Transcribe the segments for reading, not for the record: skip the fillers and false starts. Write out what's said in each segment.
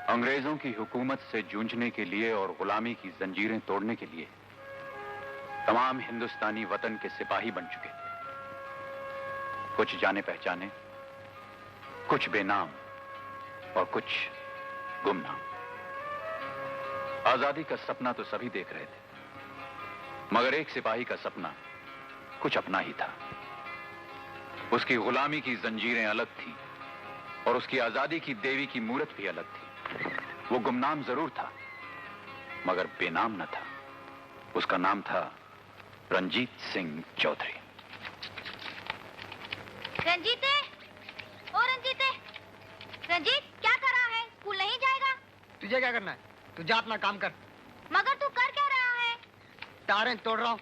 अंग्रेजों की हुकूमत से जूझने के लिए और गुलामी की जंजीरें तोड़ने के लिए तमाम हिंदुस्तानी वतन के सिपाही बन चुके थे। कुछ जाने पहचाने, कुछ बेनाम और कुछ गुमनाम। आजादी का सपना तो सभी देख रहे थे, मगर एक सिपाही का सपना कुछ अपना ही था। उसकी गुलामी की जंजीरें अलग थी और उसकी आजादी की देवी की मूरत भी अलग थी। वो गुमनाम जरूर था, मगर बेनाम न था। उसका नाम था रंजीत सिंह चौधरी। रंजीते, ओ रंजीते, रंजीत क्या कर रहा है? स्कूल नहीं जाएगा? तुझे क्या करना है? तू जा अपना काम कर। मगर तू कर क्या रहा है? तारें तोड़ रहा हूँ।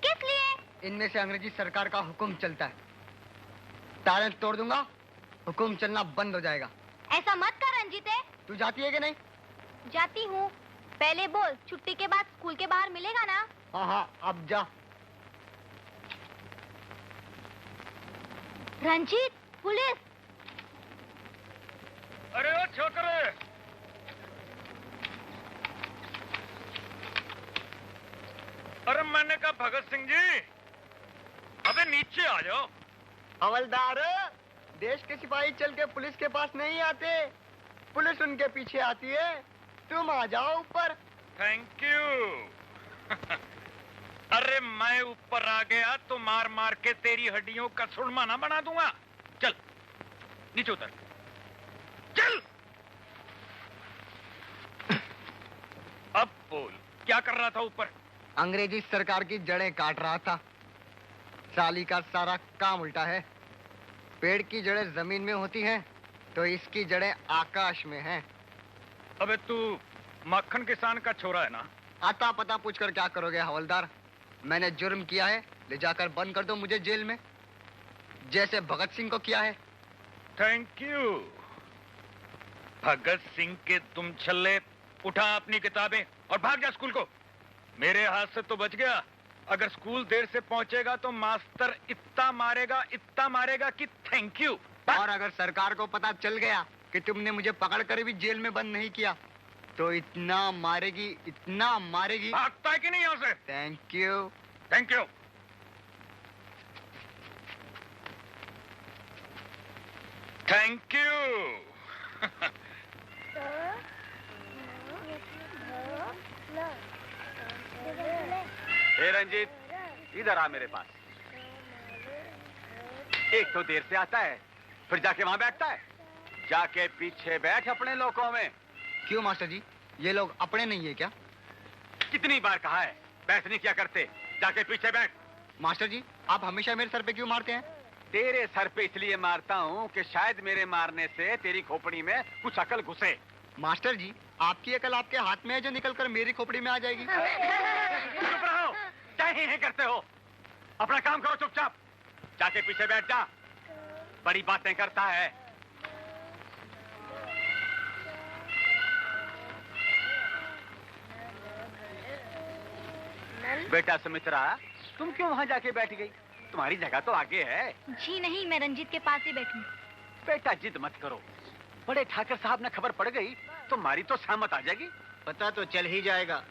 किस लिए? इनमें से अंग्रेजी सरकार का हुक्म चलता है। तारें तोड़ दूंगा, हुक्म चलना बंद हो जाएगा। ऐसा मत कर रंजीते। तू जाती है कि नहीं? जाती हूँ। पहले बोल, छुट्टी के बाद स्कूल के बाहर मिलेगा ना? हाँ हाँ, अब जा। रंजीत, पुलिस! अरे ओ छोकरे, अरे मैंने कहा भगत सिंह जी, अबे नीचे आ जाओ। हवलदार, देश के सिपाही चल के पुलिस के पास नहीं आते, पुलिस उनके पीछे आती है। तुम आ जाओ ऊपर। Thank you. अरे मैं ऊपर आ गया तो मार मार के तेरी हड्डियों का सुरमा ना बना दूंगा। चल नीचे उतर, चल। अब बोल, क्या कर रहा था ऊपर? अंग्रेजी सरकार की जड़ें काट रहा था। साली का सारा काम उल्टा है। पेड़ की जड़ें जमीन में होती हैं, तो इसकी जड़ें आकाश में हैं। अबे तू मक्खन किसान का छोरा है ना? आता पता पूछकर क्या करोगे हवलदार? मैंने जुर्म किया है, ले जाकर बंद कर दो मुझे जेल में, जैसे भगत सिंह को किया है। Thank you. भगत सिंह के तुम छल्ले, उठा अपनी किताबें और भाग जा स्कूल को। मेरे हाथ से तो बच गया। अगर स्कूल देर से पहुंचेगा तो मास्टर इतना मारेगा कि थैंक यू। और अगर सरकार को पता चल गया कि तुमने मुझे पकड़कर भी जेल में बंद नहीं किया, तो इतना मारेगी। भागता है कि नहीं यहाँ से? Thank you. Thank you. Thank you. ए रंजीत, इधर आ मेरे पास। एक तो देर से आता है, फिर जाके वहां बैठता है। जाके पीछे बैठ अपने लोगों में। क्यों मास्टर जी, ये लोग अपने नहीं है क्या? कितनी बार कहा है बैठ नहीं क्या करते, जाके पीछे बैठ। मास्टर जी, आप हमेशा मेरे सर पे क्यों मारते हैं? तेरे सर पे इसलिए मारता हूँ कि शायद मेरे मारने से तेरी खोपड़ी में कुछ अकल घुसे। मास्टर जी, आपकी अकल आपके हाथ में है जो निकलकर मेरी खोपड़ी में आ जाएगी। चुप रहो, क्या ही करते हो? अपना काम करो चुपचाप, जाके पीछे बैठ जा। बड़ी बातें करता है। बेटा सुमित्रा, तुम क्यों वहां जाके बैठ गई? तुम्हारी जगह तो आगे है। जी नहीं, मैं रंजीत के पास ही बैठूं। बेटा जिद मत करो, बड़े ठाकर साहब ने खबर पड़ गई तो मारी तो सहमत आ जाएगी। पता तो चल ही जाएगा,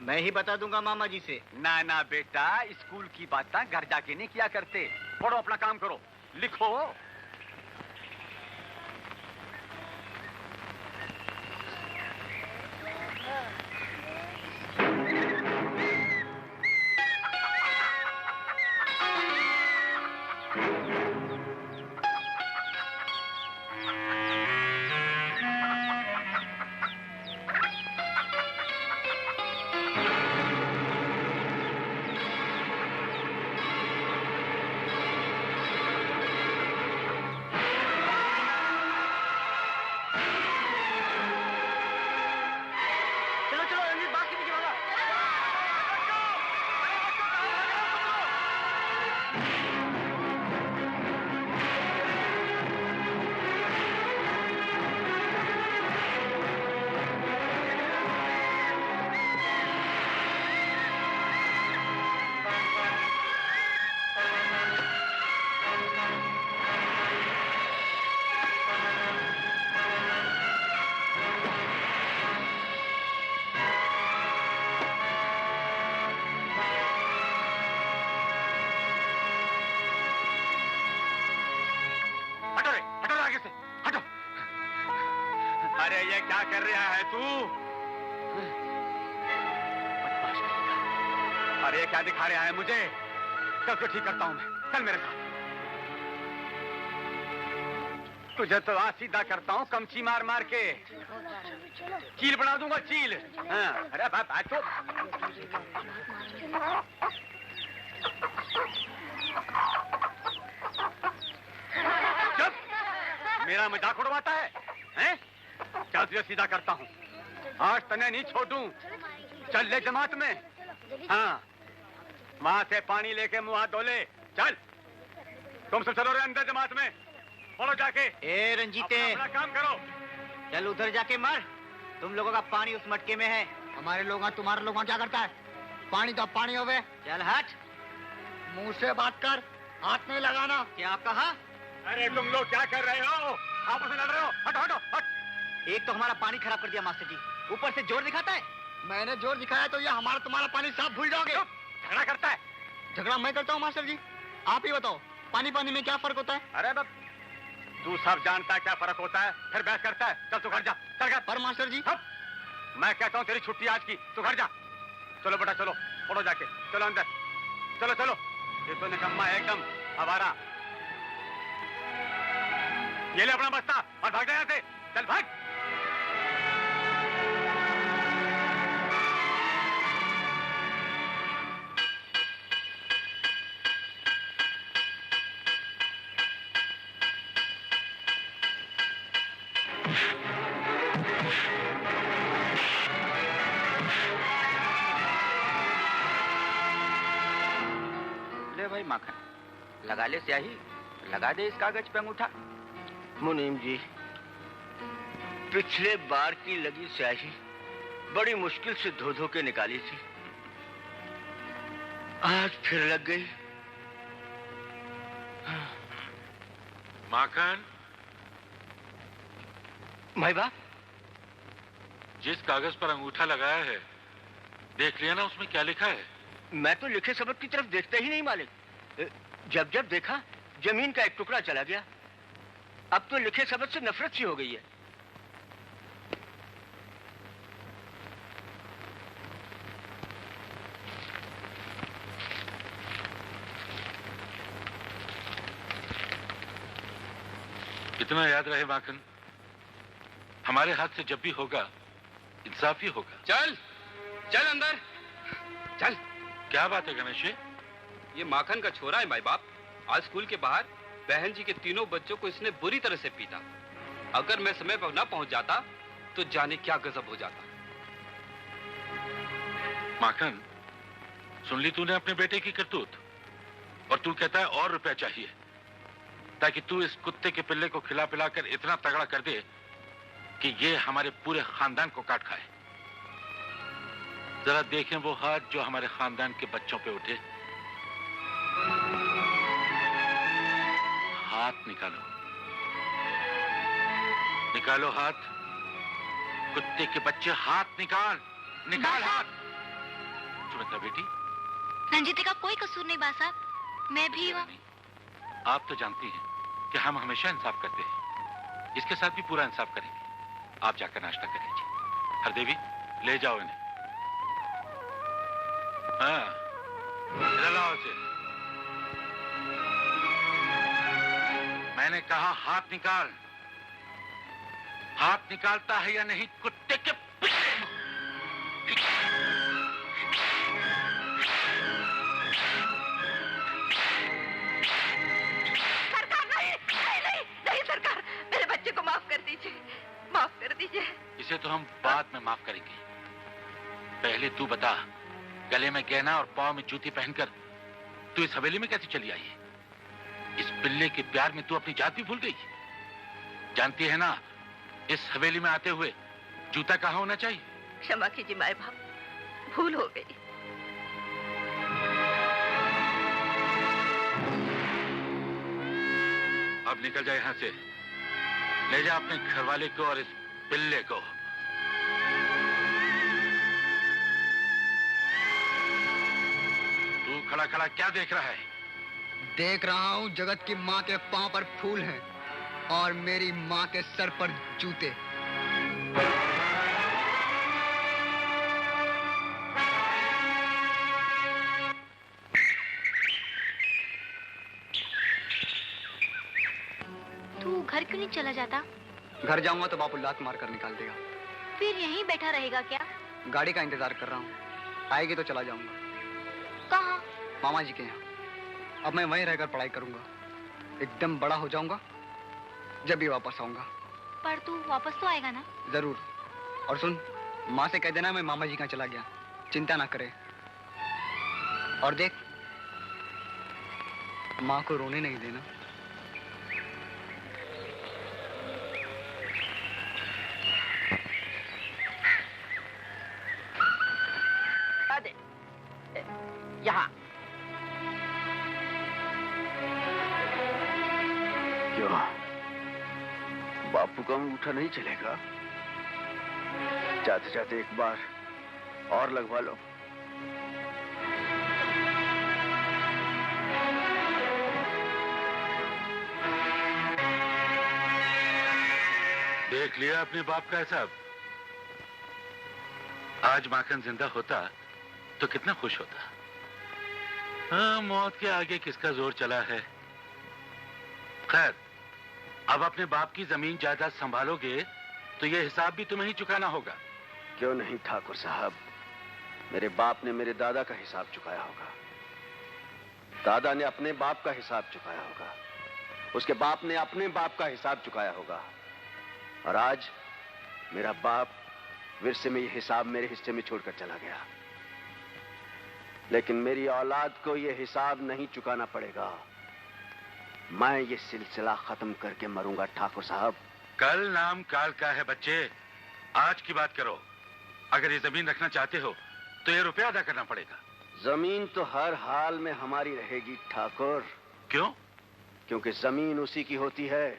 मैं ही बता दूंगा मामा जी से। ना ना बेटा, स्कूल की बातें घर जाके नहीं किया करते। पढ़ो, अपना काम करो, लिखो। अरे ये क्या कर रहा है तू? अरे क्या दिखा रहा है मुझे? चल तो ठीक करता हूं मैं, चल मेरे साथ। तुझे तो आज सीधा करता हूं कमची मार मार के, चील बना दूंगा चील। हाँ, अरे बात तो चुप, मेरा मजाक उड़वाता है, हैं? चल तुझे सीधा करता हूं, आज तने नहीं छोड़ूं। चल ले जमात में। हाँ, वहां से पानी लेके मुंह हाथ धो ले। चल, तुम सब चलो रे अंदर जमात में, बोलो जाके। ए रंजीते, अपना काम करो। चल उधर जाके मर। तुम लोगों का पानी उस मटके में है। हमारे लोग तुम्हारे लोग क्या करता है? पानी तो पानी होवे। चल हट। मुंह से बात कर, हाथ नहीं लगाना। क्या कहा? अरे तुम लोग क्या कर रहे हो? आपस में लड़ रहे हो? हटो हटो हट। एक तो हमारा पानी खराब कर दिया मास्टर जी, ऊपर से जोर दिखाता है। मैंने जोर दिखाया तो ये हमारा तुम्हारा पानी साफ भूल जाओगे। झगड़ा करता है। झगड़ा मैं करता हूँ मास्टर जी? आप ही बताओ, पानी पानी में क्या फर्क होता है? अरे बाप, तू सब जानता है क्या फर्क होता है, फिर बहस करता है। चल तू घर जा, चल घर। पर मास्टर जी, मैं कहता हूँ तेरी छुट्टी आज की, तू घर जा। चलो बेटा चलो, पढ़ो जाके, चलो अंदर, चलो चलो। ये तो निकम्मा है एकदम, आवारा। ये ले अपना बस्ता और भाग जा यहाँ से, चल भाग। भाई माखन, लगा ले स्याही, लगा दे इस कागज पे अंगूठा। मुनीम जी, पिछले बार की लगी स्याही बड़ी मुश्किल से धो धो के निकाली थी, आज फिर लग गई। माखन, भाई बाप, जिस कागज पर अंगूठा लगाया है, देख लिया ना उसमें क्या लिखा है? मैं तो लिखे सबक की तरफ देखता ही नहीं मालिक। जब जब देखा जमीन का एक टुकड़ा चला गया। अब तो लिखे सबक से नफरत सी हो गई है। इतना याद रहे माखन, हमारे हाथ से जब भी होगा इंसाफ ही होगा। चल चल अंदर चल। क्या बात है गणेश? ये माखन का छोरा है माई बाप। आज स्कूल के बाहर बहन जी के तीनों बच्चों को इसने बुरी तरह से पीटा। अगर मैं समय पर ना पहुंच जाता तो जाने क्या गजब हो जाता। माखन, सुन ली तूने अपने बेटे की करतूत? और तू कहता है और रुपया चाहिए ताकि तू इस कुत्ते के पिल्ले को खिला पिला कर इतना तगड़ा कर दे कि ये हमारे पूरे खानदान को काट खाए। जरा देखें वो हाथ जो हमारे खानदान के बच्चों पे उठे। हाथ निकालो, निकालो हाथ। कुत्ते के बच्चे, हाथ निकाल, निकाल हाथ। सुमित्रा बेटी, रंजीते का कोई कसूर नहीं बा साहब, मैं भी हूँ। आप तो जानती हैं कि हम हमेशा इंसाफ करते हैं, इसके साथ भी पूरा इंसाफ करेंगे। आप जाकर नाश्ता कर लीजिए। हरदेवी, ले जाओ इन्हें। हाँ, इधर लाओ इसे। मैंने कहा हाथ निकाल। हाथ निकालता है या नहीं कुत्ते के पिल्ले? सरकार नहीं, नहीं नहीं नहीं सरकार, मेरे बच्चे को माफ कर दीजिए, माफ कर दीजिए। इसे तो हम बाद में माफ करेंगे। पहले तू बता, गले में गहना और पांव में जूती पहनकर तू इस हवेली में कैसे चली आई है? इस पिल्ले के प्यार में तू अपनी जात भी भूल गई। जानती है ना, इस हवेली में आते हुए जूता कहाँ होना चाहिए? क्षमा कीजिए माए बाप, भूल हो गई। अब निकल जाए यहाँ से। ले जा अपने घरवाले को और इस पिल्ले को। तू खड़ा खड़ा क्या देख रहा है? देख रहा हूँ जगत की माँ के पांव पर फूल हैं और मेरी माँ के सर पर जूते। तू घर क्यों नहीं चला जाता? घर जाऊंगा तो बापू लात मार कर निकाल देगा। फिर यहीं बैठा रहेगा क्या? गाड़ी का इंतजार कर रहा हूँ, आएगी तो चला जाऊंगा। कहाँ? मामा जी के यहाँ। अब मैं वहीं रहकर पढ़ाई करूंगा। एकदम बड़ा हो जाऊंगा, जब भी वापस आऊंगा। पर तू वापस तो आएगा ना? जरूर। और सुन, माँ से कह देना मैं मामा जी का चला गया, चिंता ना करे। और देख, माँ को रोने नहीं देना। यहाँ क्यों बापू का अंगूठा नहीं चलेगा? जाते जाते एक बार और लगवा लो। देख लिया अपने बाप का हिसाब। आज माखन जिंदा होता तो कितना खुश होता। हाँ, मौत के आगे किसका जोर चला है। खैर, अब अपने बाप की जमीन जायदाद संभालोगे तो ये हिसाब भी तुम्हें ही चुकाना होगा। क्यों नहीं ठाकुर साहब, मेरे बाप ने मेरे दादा का हिसाब चुकाया होगा, दादा ने अपने बाप का हिसाब चुकाया होगा, उसके बाप ने अपने बाप का हिसाब चुकाया होगा, और आज मेरा बाप विरसे में ये हिसाब मेरे हिस्से में छोड़कर चला गया। लेकिन मेरी औलाद को ये हिसाब नहीं चुकाना पड़ेगा। मैं ये सिलसिला खत्म करके मरूंगा ठाकुर साहब। कल नाम काल का है बच्चे, आज की बात करो। अगर ये जमीन रखना चाहते हो तो ये रुपया अदा करना पड़ेगा। जमीन तो हर हाल में हमारी रहेगी ठाकुर। क्यों? क्योंकि जमीन उसी की होती है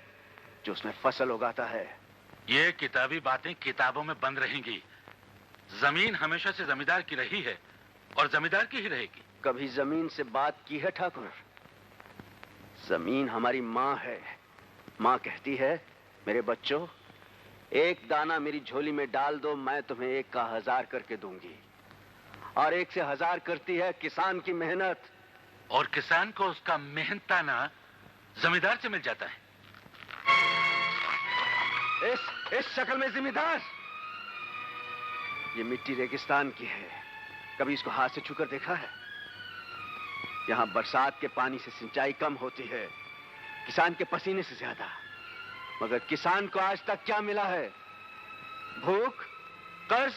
जो उसमें फसल उगाता है। ये किताबी बातें किताबों में बंद रहेंगी। जमीन हमेशा से जमींदार की रही है और जमींदार की ही रहेगी। कभी जमीन से बात की है ठाकुर? जमीन हमारी माँ है। माँ कहती है, मेरे बच्चों, एक दाना मेरी झोली में डाल दो, मैं तुम्हें 1 का 1000 करके दूंगी। और 1 से 1000 करती है किसान की मेहनत। और किसान को उसका मेहनताना जमींदार से मिल जाता है। इस शक्ल में जिम्मेदार? ये मिट्टी रेगिस्तान की है, कभी इसको हाथ से छूकर देखा है? यहां बरसात के पानी से सिंचाई कम होती है, किसान के पसीने से ज्यादा। मगर किसान को आज तक क्या मिला है? भूख, कर्ज,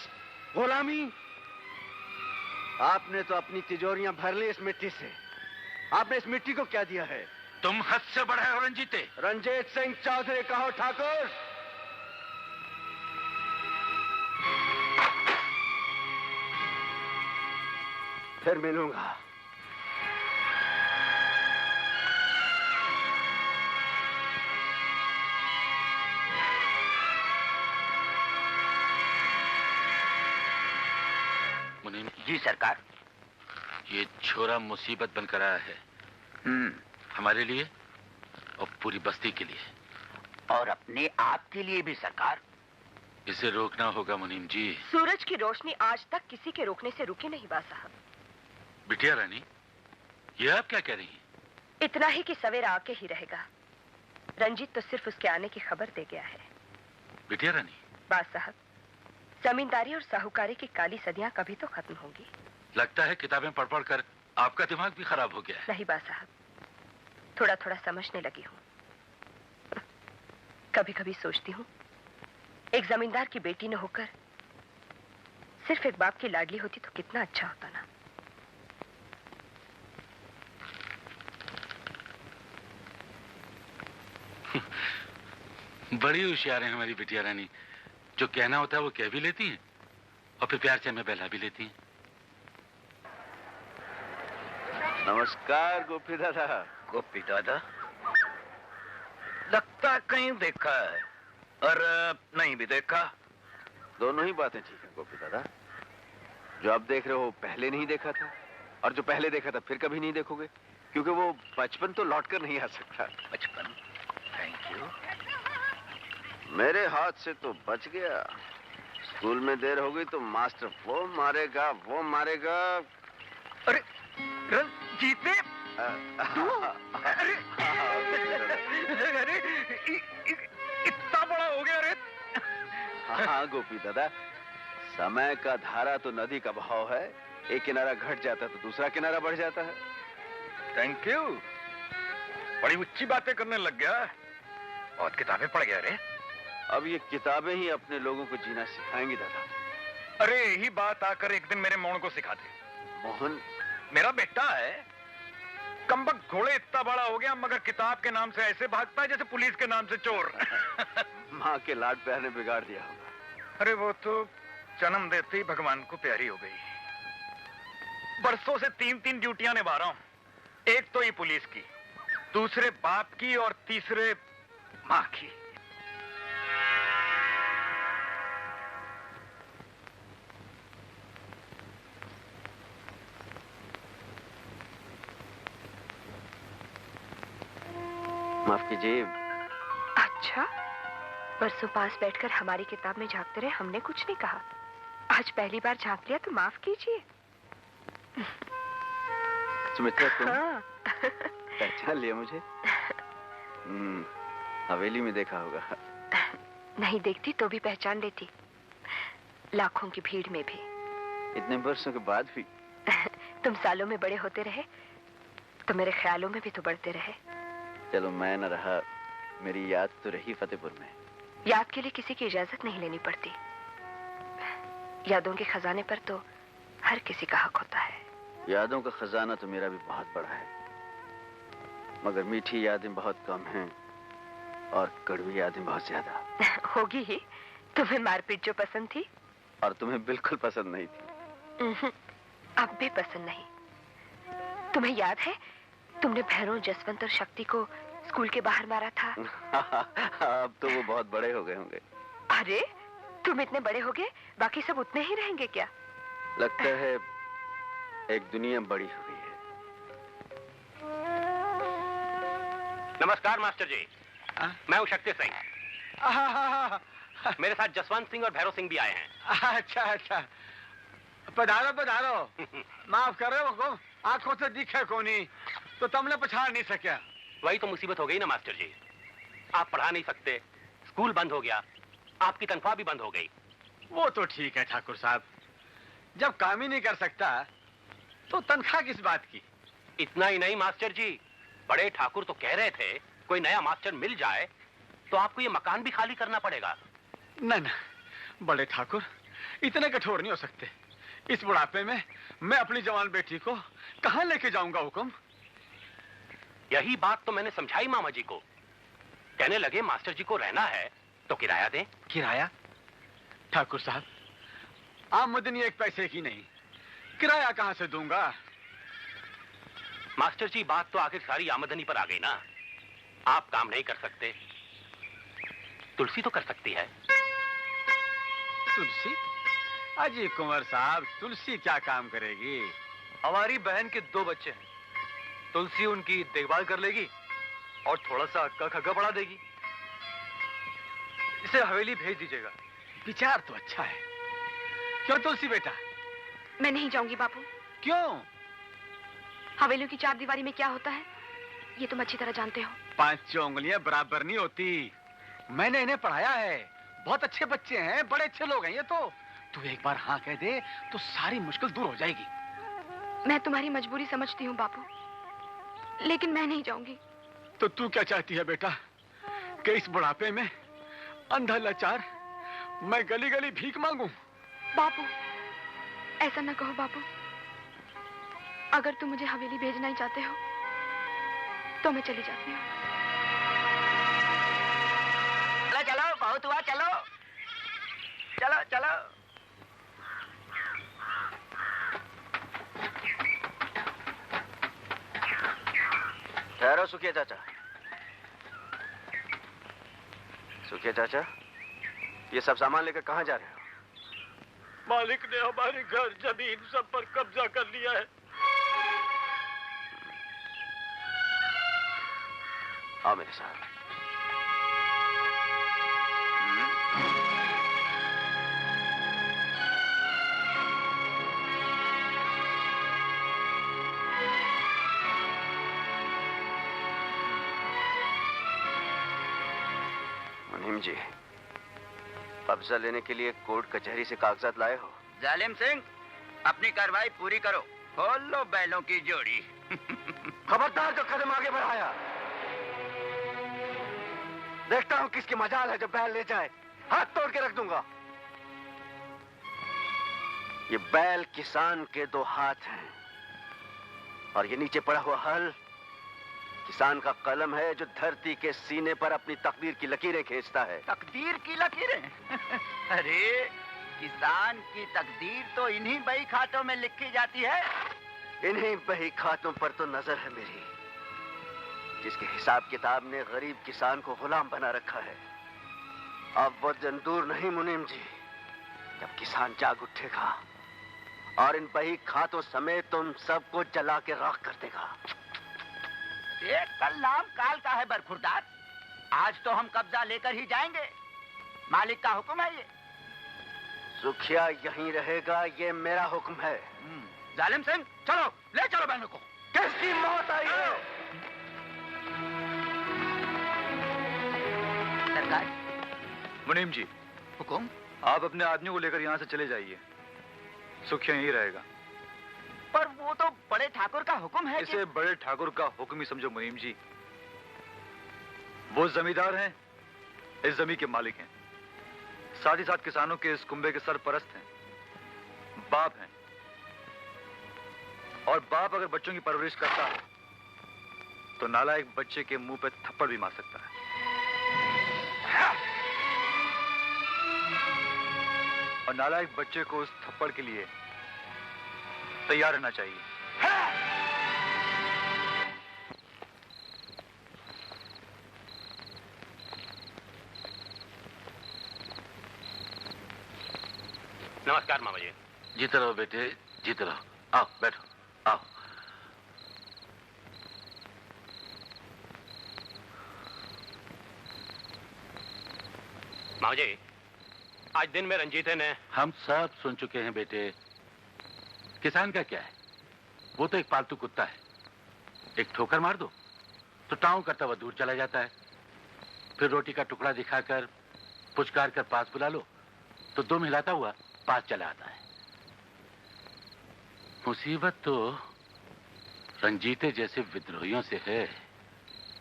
गुलामी। आपने तो अपनी तिजोरियां भर ली इस मिट्टी से। आपने इस मिट्टी को क्या दिया है? तुम हद से बढ़े हो रंजीते। रंजीत सिंह चौधरी कहो ठाकुर। फिर मिलूंगा। मुनीम जी सरकार। ये छोरा मुसीबत बनकर आया है। हमारे लिए और पूरी बस्ती के लिए, और अपने आप के लिए भी सरकार। इसे रोकना होगा मुनीम जी। सूरज की रोशनी आज तक किसी के रोकने से रुकी नहीं बा साहब। बिटिया रानी, ये आप क्या कह रही हैं? इतना ही कि सवेरा आके ही रहेगा। रंजीत तो सिर्फ उसके आने की खबर दे गया है। बिटिया रानी। बात साहब, जमींदारी और साहूकारी की काली सदियां कभी तो खत्म होंगी। लगता है किताबें पढ़ पढ़ कर आपका दिमाग भी खराब हो गया है। नहीं बात साहब, थोड़ा थोड़ा समझने लगी हूँ। कभी कभी सोचती हूँ, एक जमींदार की बेटी न होकर सिर्फ एक बाप की लाडली होती तो कितना अच्छा होता ना। बड़ी होशियार है हमारी बिटिया रानी। जो कहना होता है वो कह भी लेती हैं और फिर प्यार से हमें बहला भी लेती हैं। नमस्कार गोपी दादा। गोपी दादा? लगता कहीं देखा है और नहीं भी देखा। दोनों ही बातें ठीक है गोपी दादा। जो अब देख रहे हो पहले नहीं देखा था, और जो पहले देखा था फिर कभी नहीं देखोगे, क्योंकि वो बचपन तो लौट कर नहीं आ सकता। बचपन? Thank you. मेरे हाथ से तो बच गया। स्कूल में देर हो गई तो मास्टर वो मारेगा। अरे रंजीत ने अरे इतना बड़ा हो गया रे। हाँ गोपी दादा, समय का धारा तो नदी का बहाव है। एक किनारा घट जाता है तो दूसरा किनारा बढ़ जाता है। Thank you. बड़ी ऊंची बातें करने लग गया। बहुत किताबें पढ़ गया रे। अब ये किताबें ही अपने लोगों को जीना सिखाएंगी दादा। अरे यही बात आकर एक दिन मेरे मोहन को सिखा दे। मोहन मेरा बेटा है। कमबख्त घोड़े इतना बड़ा हो गया मगर किताब के नाम से ऐसे भागता है जैसे पुलिस के नाम से चोर। माँ के लाड प्यार ने बिगाड़ दिया होगा। अरे वो तो जन्म देते ही भगवान को प्यारी हो गई। बरसों से 3 ड्यूटियां निभा रहा हूं। एक तो ही पुलिस की, दूसरे बाप की और तीसरे माँ की। माफ कीजिए। अच्छा, बरसों पास बैठकर हमारी किताब में झांकते रहे, हमने कुछ नहीं कहा। आज पहली बार झांक लिया तो माफ कीजिए। सुमित्रा तुम हाँ। पहचान लिया मुझे? हवेली में देखा होगा। नहीं देखती तो भी पहचान लेती, लाखों की भीड़ में भी। इतने वर्षों के बाद भी? तुम सालों में बड़े होते रहे तो मेरे ख्यालों में भी तो बढ़ते रहे। चलो मैं न रहा, मेरी याद तो रही फतेहपुर में। याद के लिए किसी की इजाजत नहीं लेनी पड़ती। यादों के खजाने पर तो हर किसी का हक होता है। यादों का खजाना तो मेरा भी बहुत बड़ा है, मगर मीठी यादें बहुत कम हैं और कड़वी यादें बहुत ज्यादा। होगी ही। तुम्हें मारपीट जो पसंद थी और तुम्हें बिल्कुल पसंद नहीं थी। अब भी पसंद नहीं। तुम्हें याद है तुमने भैरव, जसवंत और शक्ति को स्कूल के बाहर मारा था। अब तो वो बहुत बड़े हो गए होंगे। अरे तुम इतने बड़े हो गए, बाकी सब उतने ही रहेंगे क्या? लगता है एक दुनिया बड़ी हो गई है। नमस्कार मास्टर जी। मैं हूँ शक्ति सिंह। मेरे साथ जसवंत सिंह और भैरव सिंह भी आए हैं। अच्छा, पधारो। माफ कर रहे हो, आंखों से दिखे को नहीं तो तुमने पछाड़ नहीं सका। वही तो मुसीबत हो गई ना मास्टर जी। आप पढ़ा नहीं सकते, स्कूल बंद हो गया, आपकी तनख्वाह भी बंद हो गई। वो तो ठीक है ठाकुर साहब, जब काम ही नहीं कर सकता तो तनख्वाह किस बात की। इतना ही नहीं मास्टर जी, बड़े ठाकुर तो कह रहे थे कोई नया मास्टर मिल जाए तो आपको ये मकान भी खाली करना पड़ेगा। ना, बड़े ठाकुर इतने कठोर नहीं हो सकते। इस बुढ़ापे में मैं अपनी जवान बेटी को कहां लेके जाऊंगा हुक्म? यही बात तो मैंने समझाई मामा जी को। कहने लगे मास्टर जी को रहना है तो किराया दें। किराया? ठाकुर साहब, आमदनी एक पैसे की नहीं, किराया कहां से दूंगा? मास्टर जी बात तो आखिर सारी आमदनी पर आ गई ना। आप काम नहीं कर सकते, तुलसी तो कर सकती है। तुलसी? अजी कुंवर साहब, तुलसी क्या काम करेगी? हमारी बहन के 2 बच्चे हैं, तुलसी उनकी देखभाल कर लेगी और थोड़ा सा अक्का खग्गा पढ़ा देगी। इसे हवेली भेज दीजिएगा। विचार तो अच्छा है। क्यों तुलसी बेटा? मैं नहीं जाऊंगी बापू। क्यों? हवेलियों की 4 दीवारी में क्या होता है ये तुम अच्छी तरह जानते हो। 5 उंगलियां बराबर नहीं होती। मैंने इन्हें पढ़ाया है, बहुत अच्छे बच्चे हैं, बड़े अच्छे लोग हैं ये तो। तू एक बार हाँ कह दे तो सारी मुश्किल दूर हो जाएगी। मैं तुम्हारी मजबूरी समझती हूँ बापू, लेकिन मैं नहीं जाऊंगी। तो तू क्या चाहती है बेटा, कि इस बुढ़ापे में अंधा लाचार मैं गली गली भीख मांगू? बापू ऐसा न कहो बापू। अगर तुम मुझे हवेली भेजना ही चाहते हो तो मैं चली जाती हूँ। चलो बहुत हुआ, चलो चलो चलो। ठहरो सुखिया चाचा। सुखिया चाचा, ये सब सामान लेकर कहाँ जा रहे हो? मालिक ने हमारे घर जमीन सब पर कब्जा कर लिया है। आओ मेरे साथ। मुनीम जी, कब्जा लेने के लिए कोर्ट कचहरी से कागजात लाए हो? जालिम सिंह, अपनी कार्रवाई पूरी करो। खोल लो बैलों की जोड़ी। खबरदार जो कदम आगे बढ़ाया। देखता हूं किसकी मजाल है जो बैल ले जाए। हाथ तोड़ के रख दूंगा। ये बैल किसान के दो हाथ हैं और ये नीचे पड़ा हुआ हल किसान का कलम है जो धरती के सीने पर अपनी तकदीर की लकीरें खींचता है। तकदीर की लकीरें? अरे किसान की तकदीर तो इन्हीं बही खातों में लिखी जाती है। इन्हीं बही खातों पर तो नजर है मेरी, जिसके हिसाब किताब ने गरीब किसान को गुलाम बना रखा है। अब वो दिन दूर नहीं मुनीम जी, जब किसान जाग उठेगा और इन बही खातों समेत तुम सबको जला के राख कर देगा। ये कल नाम काल का है बरखुरदार। आज तो हम कब्जा लेकर ही जाएंगे। मालिक का हुक्म है ये। सुखिया यहीं रहेगा, ये मेरा हुक्म है। जालिम सिंह, चलो ले चलो बहनों को। किसकी मौत आई है? सरकार। मुनीम जी, हुक्म? आप अपने आदमियों को लेकर यहाँ से चले जाइए। सुखिया यहीं रहेगा। पर वो तो बड़े ठाकुर का हुक्म है। इसे बड़े ठाकुर का हुक्म ही समझो मुनीम जी। वो जमींदार हैं, इस जमीन के मालिक हैं, साथ ही साथ किसानों के इस कुंबे के सरपरस्त हैं, बाप हैं। और बाप अगर बच्चों की परवरिश करता है तो नालायक बच्चे के मुंह पे थप्पड़ भी मार सकता है। और नालायक बच्चे को उस थप्पड़ के लिए तैयार रहना चाहिए। नमस्कार मामा जी। जीते रहो बेटे, जीते रहो। आओ बैठो, आओ। मामा जी, आज दिन में रंजीते ने... हम सब सुन चुके हैं बेटे। किसान का क्या है, वो तो एक पालतू कुत्ता है। एक ठोकर मार दो तो टाऊ करता हुआ दूर चला जाता है। फिर रोटी का टुकड़ा दिखाकर पुचकार कर पास बुला लो तो दुम हिलाता हुआ पास चला आता है। मुसीबत तो रंजीते जैसे विद्रोहियों से है।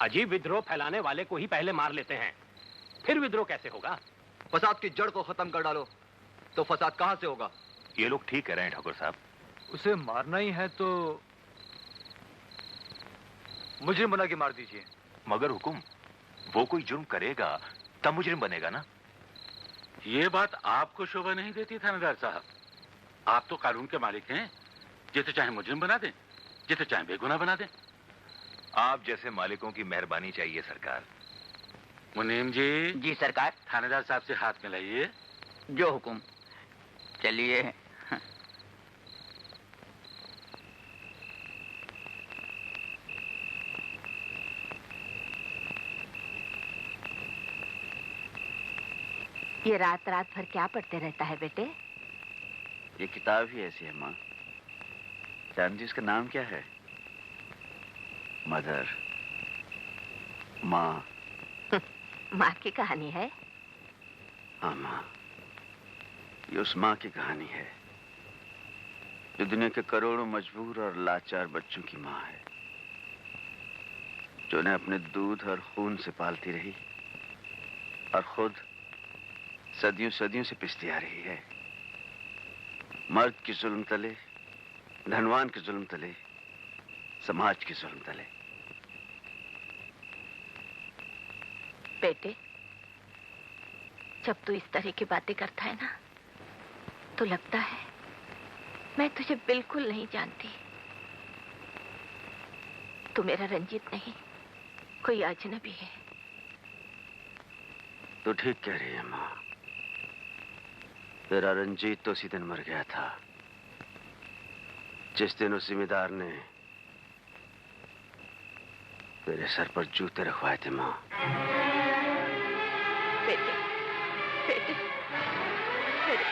अजीब विद्रोह फैलाने वाले को ही पहले मार लेते हैं, फिर विद्रोह कैसे होगा? फसाद की जड़ को खत्म कर डालो तो फसाद कहां से होगा? ये लोग ठीक कह रहे हैं ठाकुर साहब। उसे मारना ही है तो मुजरिम बना के मार दीजिए। मगर हुकुम, वो कोई जुर्म करेगा तब मुजरिम बनेगा ना। ये बात आपको शोभा नहीं देती थानेदार साहब। आप तो कानून के मालिक हैं, जिसे चाहे मुजरिम बना दें, जिसे चाहे बेगुनाह बना दें। आप जैसे मालिकों की मेहरबानी चाहिए सरकार। मुनीम जी। जी सरकार। थानेदार साहब से हाथ मिलाइए। जो हुकुम। चलिए। ये रात रात भर क्या पढ़ते रहता है बेटे? ये किताब ही ऐसी है माँ। जानती इसका नाम क्या है? मदर, माँ। माँ की कहानी है? हाँ माँ, ये उस माँ की कहानी है जो दुनिया के करोड़ों मजबूर और लाचार बच्चों की माँ है, जो उन्हें अपने दूध और खून से पालती रही और खुद सदियों सदियों से पिसती आ रही है। मर्द की जुल्म तले, धनवान के जुल्म तले, समाज के जुल्म तले। बेटे, जब तू इस तरह की बातें करता है ना, तो लगता है मैं तुझे बिल्कुल नहीं जानती। तू मेरा रंजीत नहीं, कोई अजनबी है। तो ठीक कह रही है माँ। तेरा रंजीत तो उसी दिन मर गया था जिस दिन उस जिम्मेदार ने तेरे सर पर जूते रखवाए थे माँ। बेटे, बेटे, बेटे।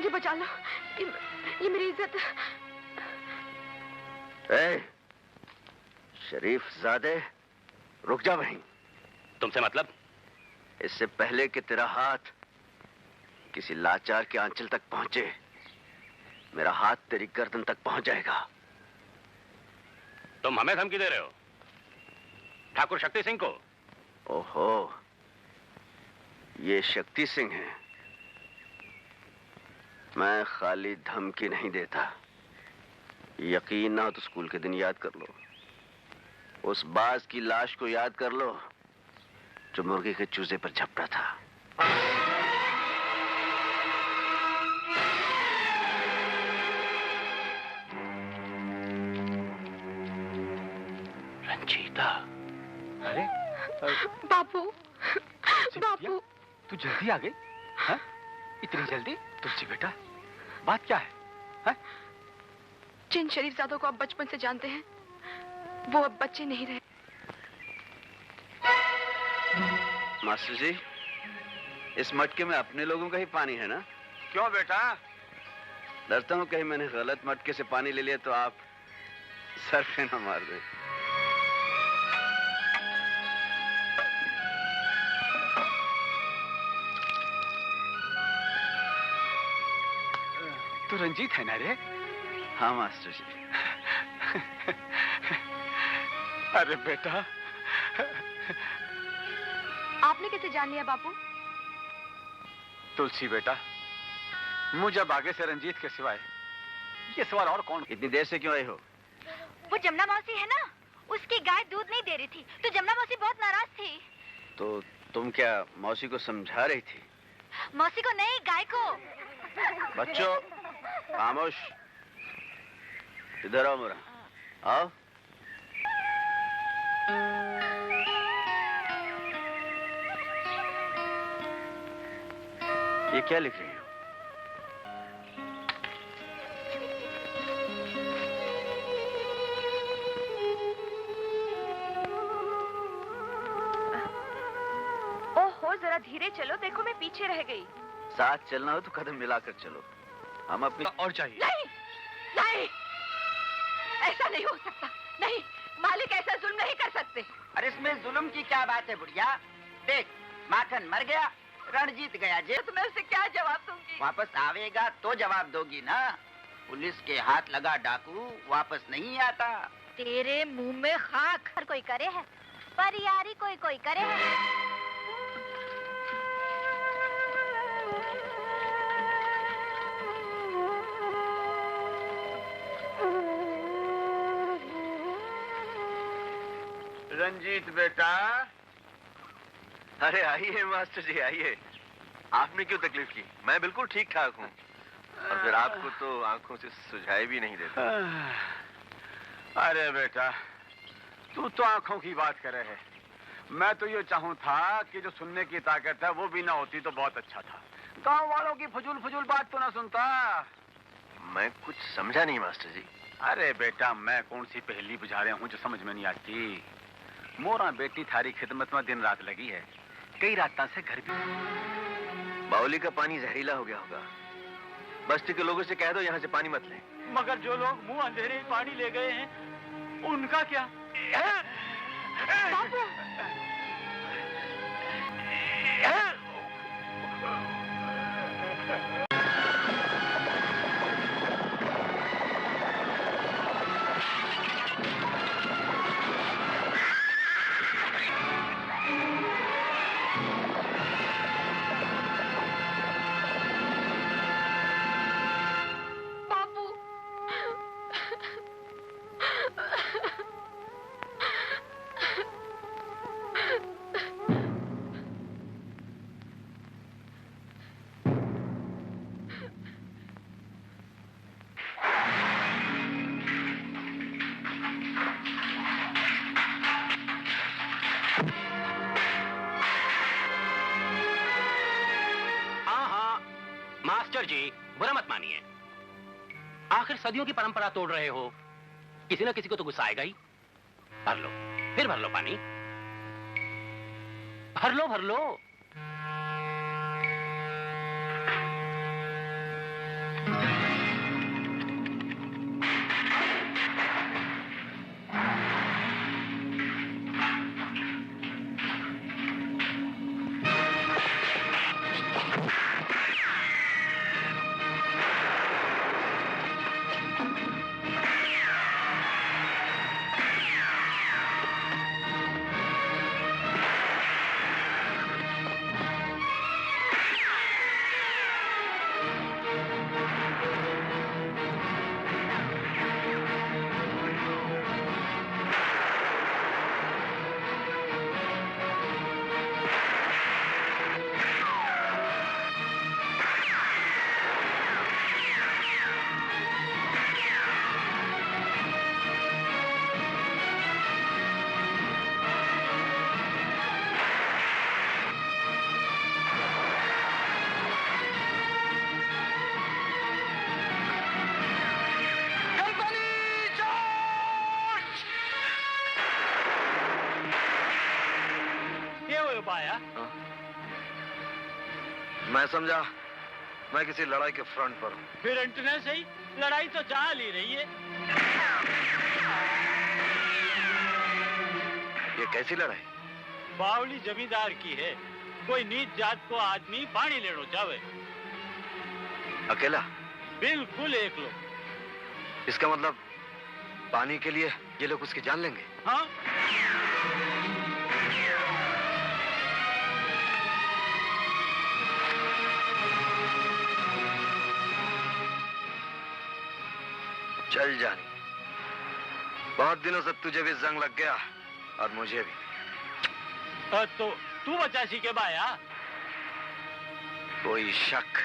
मुझे बचा लो। ये मेरी इज्जत। शरीफ ज़ादे, रुक जा वहीं। तुमसे मतलब? इससे पहले कि तेरा हाथ किसी लाचार के आंचल तक पहुंचे, मेरा हाथ तेरी गर्दन तक पहुंच जाएगा। तुम हमें धमकी दे रहे हो? ठाकुर शक्ति सिंह को? ओहो, ये शक्ति सिंह है। मैं खाली धमकी नहीं देता। यकीन ना हो तो स्कूल के दिन याद कर लो। उस बाज की लाश को याद कर लो जो मुर्गे के चूजे पर झपटा था। रंजीता। अरे बापू, बापू, तू जल्दी आ गई? हाँ? इतनी जल्दी? तुलसी बेटा, बात क्या है? हाँ? जिन शरीफजादों को आप बचपन से जानते हैं, वो अब बच्चे नहीं रहे। मास्टर जी, इस मटके में अपने लोगों का ही पानी है ना? क्यों बेटा? डरता हूं कहीं मैंने गलत मटके से पानी ले लिया तो आप सर पे ना मार दे। तू रंजीत है ना रे? हाँ मास्टर जी। अरे बेटा, आपने कैसे जान लिया बापू? तुलसी बेटा, मुझे अब आगे से रंजीत के सिवाय ये सवाल और कौन? इतनी देर से क्यों आए हो? वो जमुना मौसी है ना, उसकी गाय दूध नहीं दे रही थी तो जमुना मौसी बहुत नाराज थी। तो तुम क्या मौसी को समझा रही थी? मौसी को नहीं, गाय को। बच्चों खामोश, इधर आओ मुरा, आओ। ये क्या लिख रही हो? ओहो, जरा धीरे चलो, देखो मैं पीछे रह गई। साथ चलना हो तो कदम मिलाकर चलो। हम अपनी और चाहिए। नहीं, नहीं, ऐसा नहीं हो सकता। नहीं, मालिक ऐसा जुल्म नहीं कर सकते। अरे इसमें जुल्म की क्या बात है बुढ़िया? देख, माखन मर गया, रणजीत गया जेल। तो मैं उसे क्या जवाब दूंगी? वापस आवेगा तो जवाब दोगी ना। पुलिस के हाथ लगा डाकू वापस नहीं आता। तेरे मुंह में खाक। हर कोई करे है, पर यारी कोई कोई करे है। रंजीत बेटा। अरे आइए मास्टर जी, आइए। आपने क्यों तकलीफ की? मैं बिल्कुल ठीक ठाक हूँ। और फिर आपको तो आंखों से सुझाई भी नहीं देता। अरे बेटा, तू तो आंखों की बात करे है। मैं तो ये चाहूँ था कि जो सुनने की ताकत है वो भी ना होती तो बहुत अच्छा था। गांव वालों की फजूल फजूल बात तो ना सुनता। मैं कुछ समझा नहीं मास्टर जी। अरे बेटा, मैं कौन सी पहेली बुझा रहा हूँ जो समझ में नहीं आती। मोरा बेटी थारी खिदमत में दिन रात लगी है, कई रातों से घर भी। बावली का पानी जहरीला हो गया होगा। बस्ती के लोगों से कह दो यहाँ से पानी मत ले। मगर जो लोग मुंह अंधेरे पानी ले गए हैं, उनका क्या? बापू, मास्टर जी, बुरा मत मानिए। आखिर सदियों की परंपरा तोड़ रहे हो, किसी ना किसी को तो गुस्सा आएगा ही। भर लो, फिर भर लो पानी। भर लो, भर लो। बाया? मैं समझा मैं किसी लड़ाई के फ्रंट पर हूँ। फिर इंटरनेट सही, लड़ाई तो चाल ही रही है। ये कैसी लड़ाई? बावली जमींदार की है। कोई नीच जात को आदमी पानी लेना चाहे। अकेला? बिल्कुल एक लोग। इसका मतलब पानी के लिए ये लोग उसकी जान लेंगे? हाँ। चल जानी, बहुत दिनों से तुझे भी जंग लग गया और मुझे भी। तो तू बचासी के बाया? कोई शक?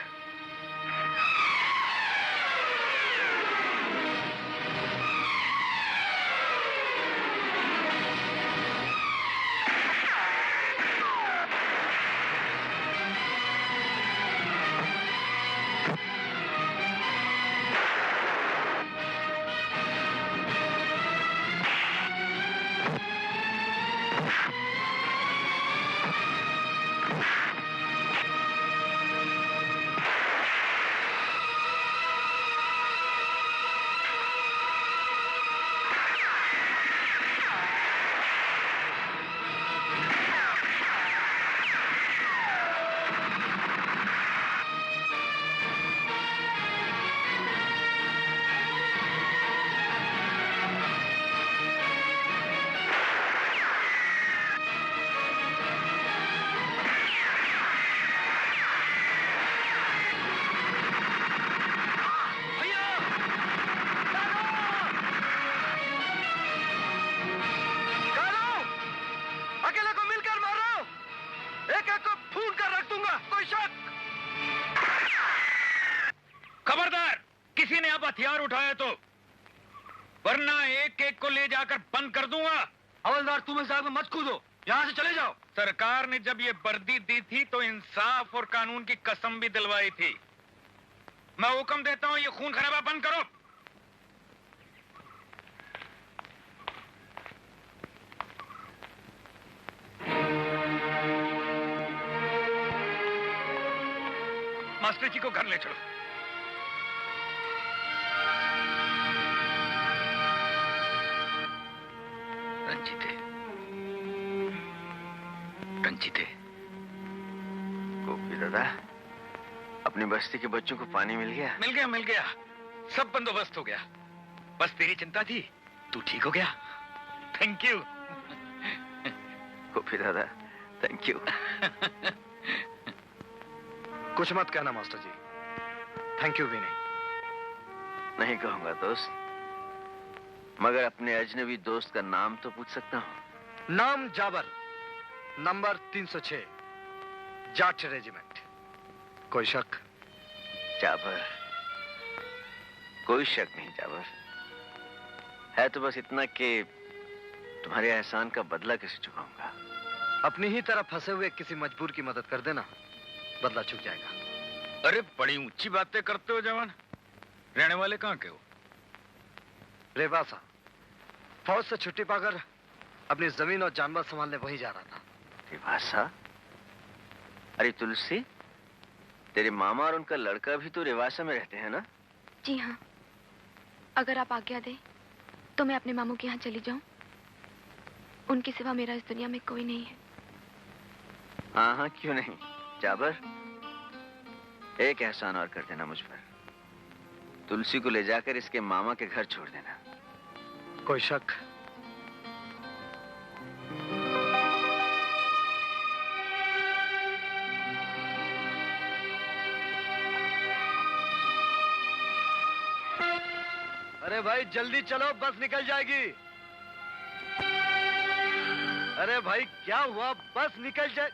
हथियार उठाया तो, वरना एक एक को ले जाकर बंद कर दूंगा। हवलदार तुम इस आग में मत कूदो, यहाँ से चले जाओ। सरकार ने जब ये वर्दी दी थी तो इंसाफ और कानून की कसम भी दिलवाई थी। मैं हुक्म देता हूं ये खून खराबा बंद करो। मास्टर जी को घर ले चलो। रंजीते, रंजीते। गोपी दादा, अपनी बस्ती के बच्चों को पानी मिल गया? मिल गया, मिल गया, सब बंदोबस्त हो गया। बस तेरी चिंता थी, तू ठीक हो गया। Thank you. गोपी दादा, थैंक यू। कुछ मत कहना मास्टर जी, थैंक यू भी नहीं। नहीं कहूंगा दोस्त, मगर अपने अजनबी दोस्त का नाम तो पूछ सकता हूं। नाम जाबर, नंबर 306, जाट रेजिमेंट। कोई शक? जाबर, कोई शक नहीं जाबर। है तो बस इतना कि तुम्हारे एहसान का बदला कैसे चुकाऊंगा। अपनी ही तरह फंसे हुए किसी मजबूर की मदद कर देना, बदला चुक जाएगा। अरे बड़ी ऊंची बातें करते हो जवान। रहने वाले कहाँ के हो? रेवासा। फौज से छुट्टी पाकर अपनी जमीन और जानवर संभालने वहीं जा रहा था। रेवासा? अरे तुलसी, तेरे मामा और उनका लड़का भी तो रेवासा में रहते हैं ना? जी हाँ, अगर आप आज्ञा दें तो मैं अपने मामू के यहाँ चली जाऊं। उनके सिवा मेरा इस दुनिया में कोई नहीं है। हाँ हाँ, क्यों नहीं। जाबर, एक एहसान और कर देना मुझ पर। तुलसी को ले जाकर इसके मामा के घर छोड़ देना। कोई शक? अरे भाई जल्दी चलो, बस निकल जाएगी। अरे भाई क्या हुआ, बस निकल जाए।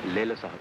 ले लो साहब।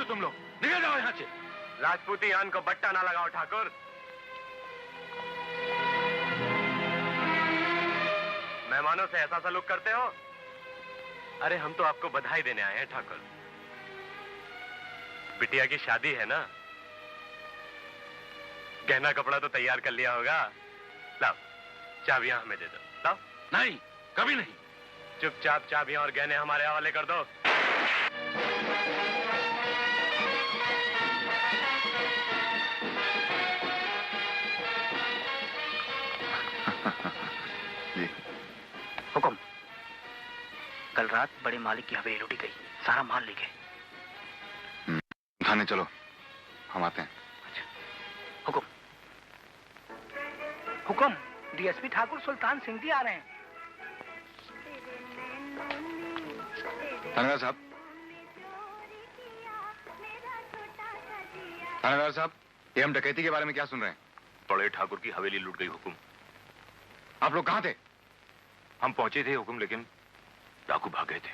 तुम लोग निकल जाओ यहाँ से। राजपूती यान को बट्टा ना लगाओ ठाकुर। मेहमानों से ऐसा सलूक करते हो? अरे हम तो आपको बधाई देने आए हैं ठाकुर। बिटिया की शादी है ना, गहना कपड़ा तो तैयार कर लिया होगा। लाओ चाबियां हमें दे दो। लाओ। नहीं, कभी नहीं। चुपचाप चाबियां और गहने हमारे हवाले कर दो। हुकुम, कल रात बड़े मालिक की हवेली लूटी गई, सारा माल ले गए। थाने चलो, हम आते हैं। अच्छा। हुकुम। हुकुम, डीएसपी ठाकुर सुल्तान सिंह जी आ रहे हैं। थानेदार साहब, थानेदार साहब, ये हम डकैती के बारे में क्या सुन रहे हैं? बड़े ठाकुर की हवेली लूट गई हुकुम। आप लोग कहाँ थे? हम पहुंचे थे हुकुम, लेकिन डाकू भाग गए थे।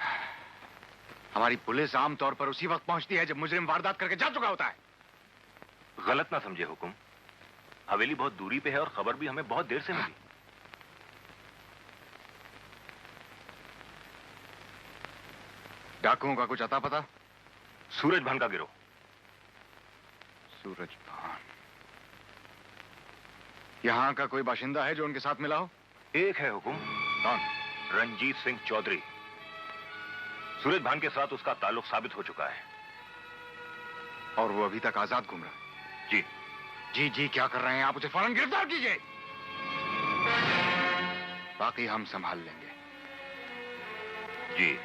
हमारी पुलिस आमतौर पर उसी वक्त पहुंचती है जब मुजरिम वारदात करके जा चुका होता है। गलत ना समझे हुकुम, हवेली बहुत दूरी पे है और खबर भी हमें बहुत देर से मिली। डाकुओं का कुछ अता पता? सूरज भान का गिरोह। सूरज भान। यहाँ का कोई बाशिंदा है जो उनके साथ मिला हो? एक है हुकुम। कौन? रंजीत सिंह चौधरी। सूरज भान के साथ उसका ताल्लुक साबित हो चुका है। और वो अभी तक आजाद घूम रहा है? जी। जी जी क्या कर रहे हैं आप? उसे फौरन गिरफ्तार कीजिए। बाकी हम संभाल लेंगे। जी।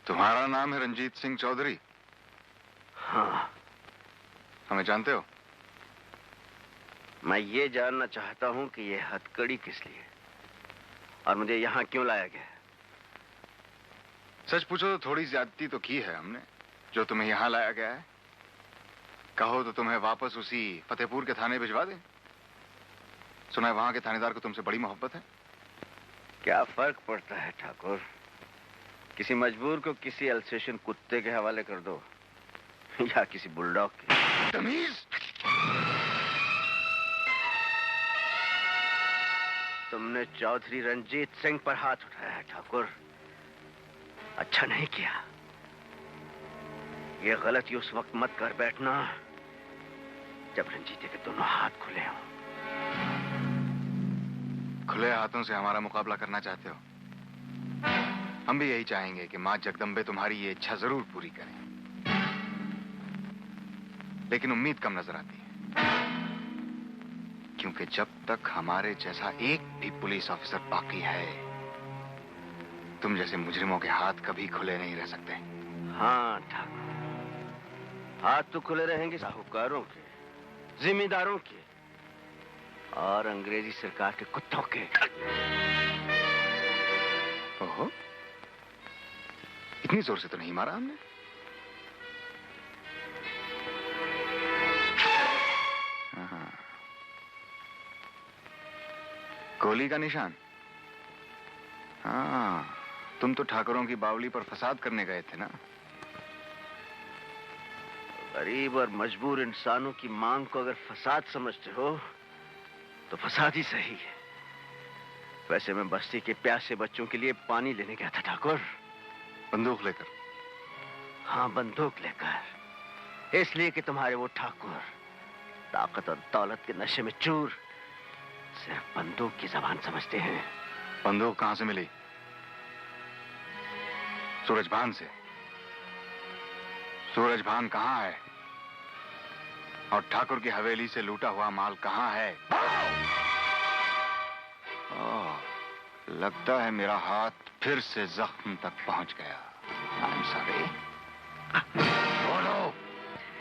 तुम्हारा नाम है रंजीत सिंह चौधरी? हाँ। हमें जानते हो? मैं ये जानना चाहता हूं कि ये हथकड़ी किस लिए और मुझे यहाँ क्यों लाया गया? सच पूछो तो थोड़ी ज्यादती तो की है हमने, जो तुम्हें यहाँ लाया गया है। कहो तो तुम्हें वापस उसी फतेहपुर के थाने भिजवा दें। सुना है वहां के थानेदार को तुमसे बड़ी मोहब्बत है। क्या फर्क पड़ता है ठाकुर? किसी मजबूर को किसी अल्सेशन कुत्ते के हवाले कर दो या किसी बुलडॉग के। तमीज! तुमने चौधरी रंजीत सिंह पर हाथ उठाया है ठाकुर। अच्छा नहीं किया। ये गलती उस वक्त मत कर बैठना जब रंजीत के दोनों हाथ खुले हों। खुले हाथों से हमारा मुकाबला करना चाहते हो, हम भी यही चाहेंगे कि मां जगदम्बे तुम्हारी ये इच्छा जरूर पूरी करें, लेकिन उम्मीद कम नजर आती है, क्योंकि जब तक हमारे जैसा एक भी पुलिस ऑफिसर बाकी है, तुम जैसे मुजरिमों के हाथ कभी खुले नहीं रह सकते। हाँ ठाकुर, हाथ तो खुले रहेंगे साहूकारों के, जिम्मेदारों के और अंग्रेजी सरकार के कुत्तों के। ओहो, इतनी जोर से तो नहीं मारा हमने। हाँ। गोली का निशान। हाँ, तुम तो ठाकुरों की बावली पर फसाद करने गए थे ना। गरीब और मजबूर इंसानों की मांग को अगर फसाद समझते हो तो फसाद ही सही है। वैसे मैं बस्ती के प्यासे बच्चों के लिए पानी लेने गया था ठाकुर। बंदूक लेकर? हाँ, बंदूक लेकर। इसलिए कि तुम्हारे वो ठाकुर ताकत और दौलत के नशे में चूर सिर्फ बंदूक की जबान समझते हैं। बंदूक कहां से मिली? सूरजभान से। सूरजभान कहां है? और ठाकुर की हवेली से लूटा हुआ माल कहां है? ओह, लगता है मेरा हाथ फिर से जख्म तक पहुंच गया। I'm sorry। बोलो।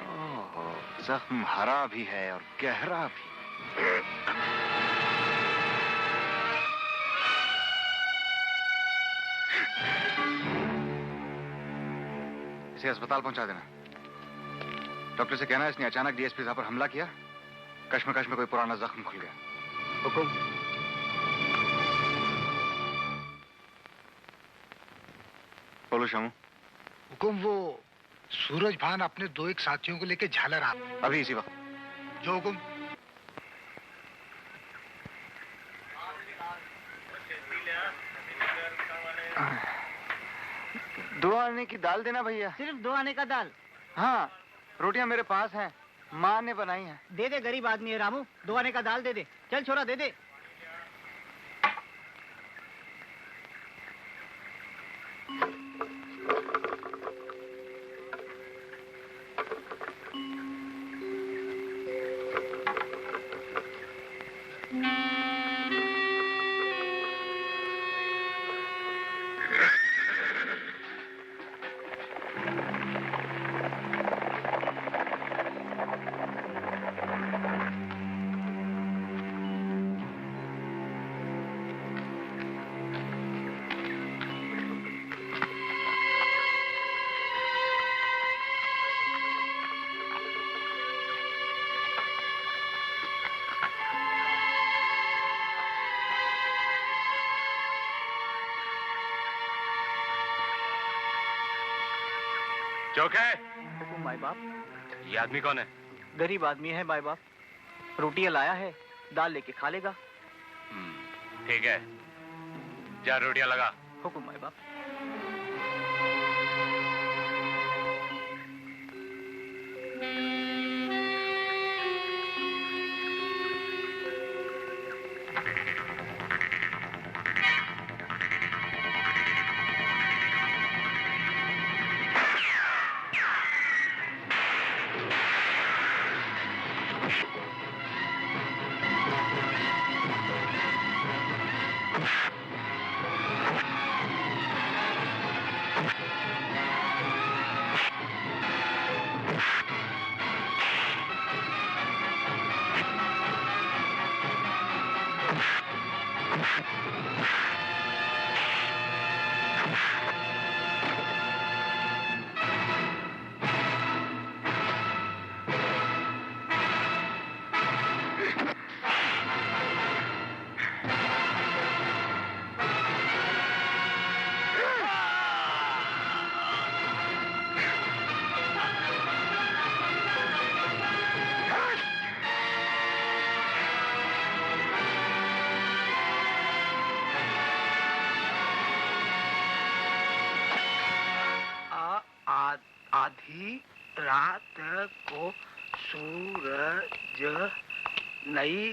ओह, जख्म हरा भी है और गहरा भी। इसे अस्पताल पहुंचा देना। डॉक्टर से कहना इसने अचानक डीएसपी साहब पर हमला किया, कश्मकश में कोई पुराना जख्म खुल गया। हुकुम। बोलो शमू। हुकुम, वो सूरजभान अपने 2 साथियों को लेकर झालर आ। अभी इसी वक्त। जो हुकुम। दो आने की दाल देना भैया। सिर्फ 2 आने का दाल? हाँ, रोटियां मेरे पास हैं, माँ ने बनाई हैं। दे दे, गरीब आदमी है रामू, 2 आने का दाल दे दे। चल छोरा, दे दे। चौके। माई बाप। ये आदमी कौन है? गरीब आदमी है माई बाप, रोटियां लाया है, दाल लेके खा लेगा। ठीक है, जा रोटियां लगा। हुकुम माई बाप। आधी रात को सूरज, नई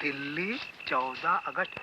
दिल्ली, 14 अगस्त।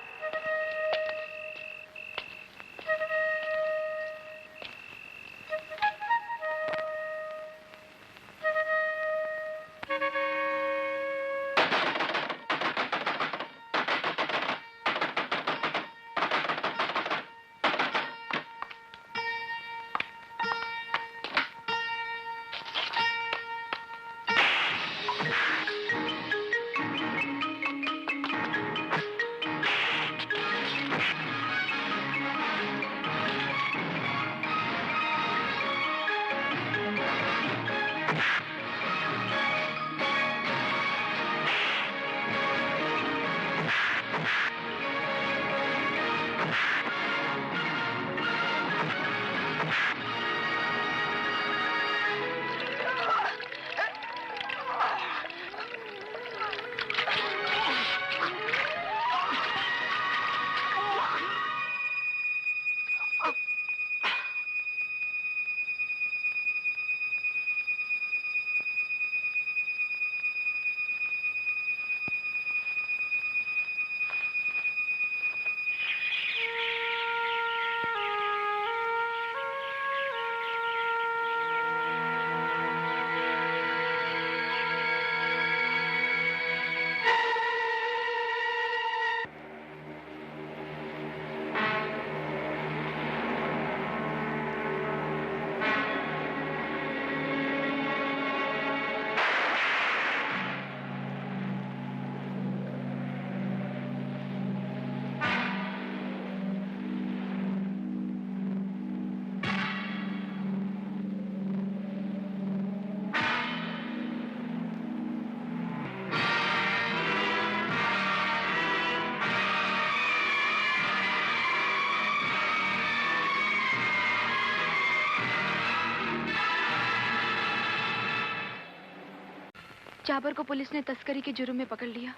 जाबर को पुलिस ने तस्करी के जुर्म में पकड़ लिया।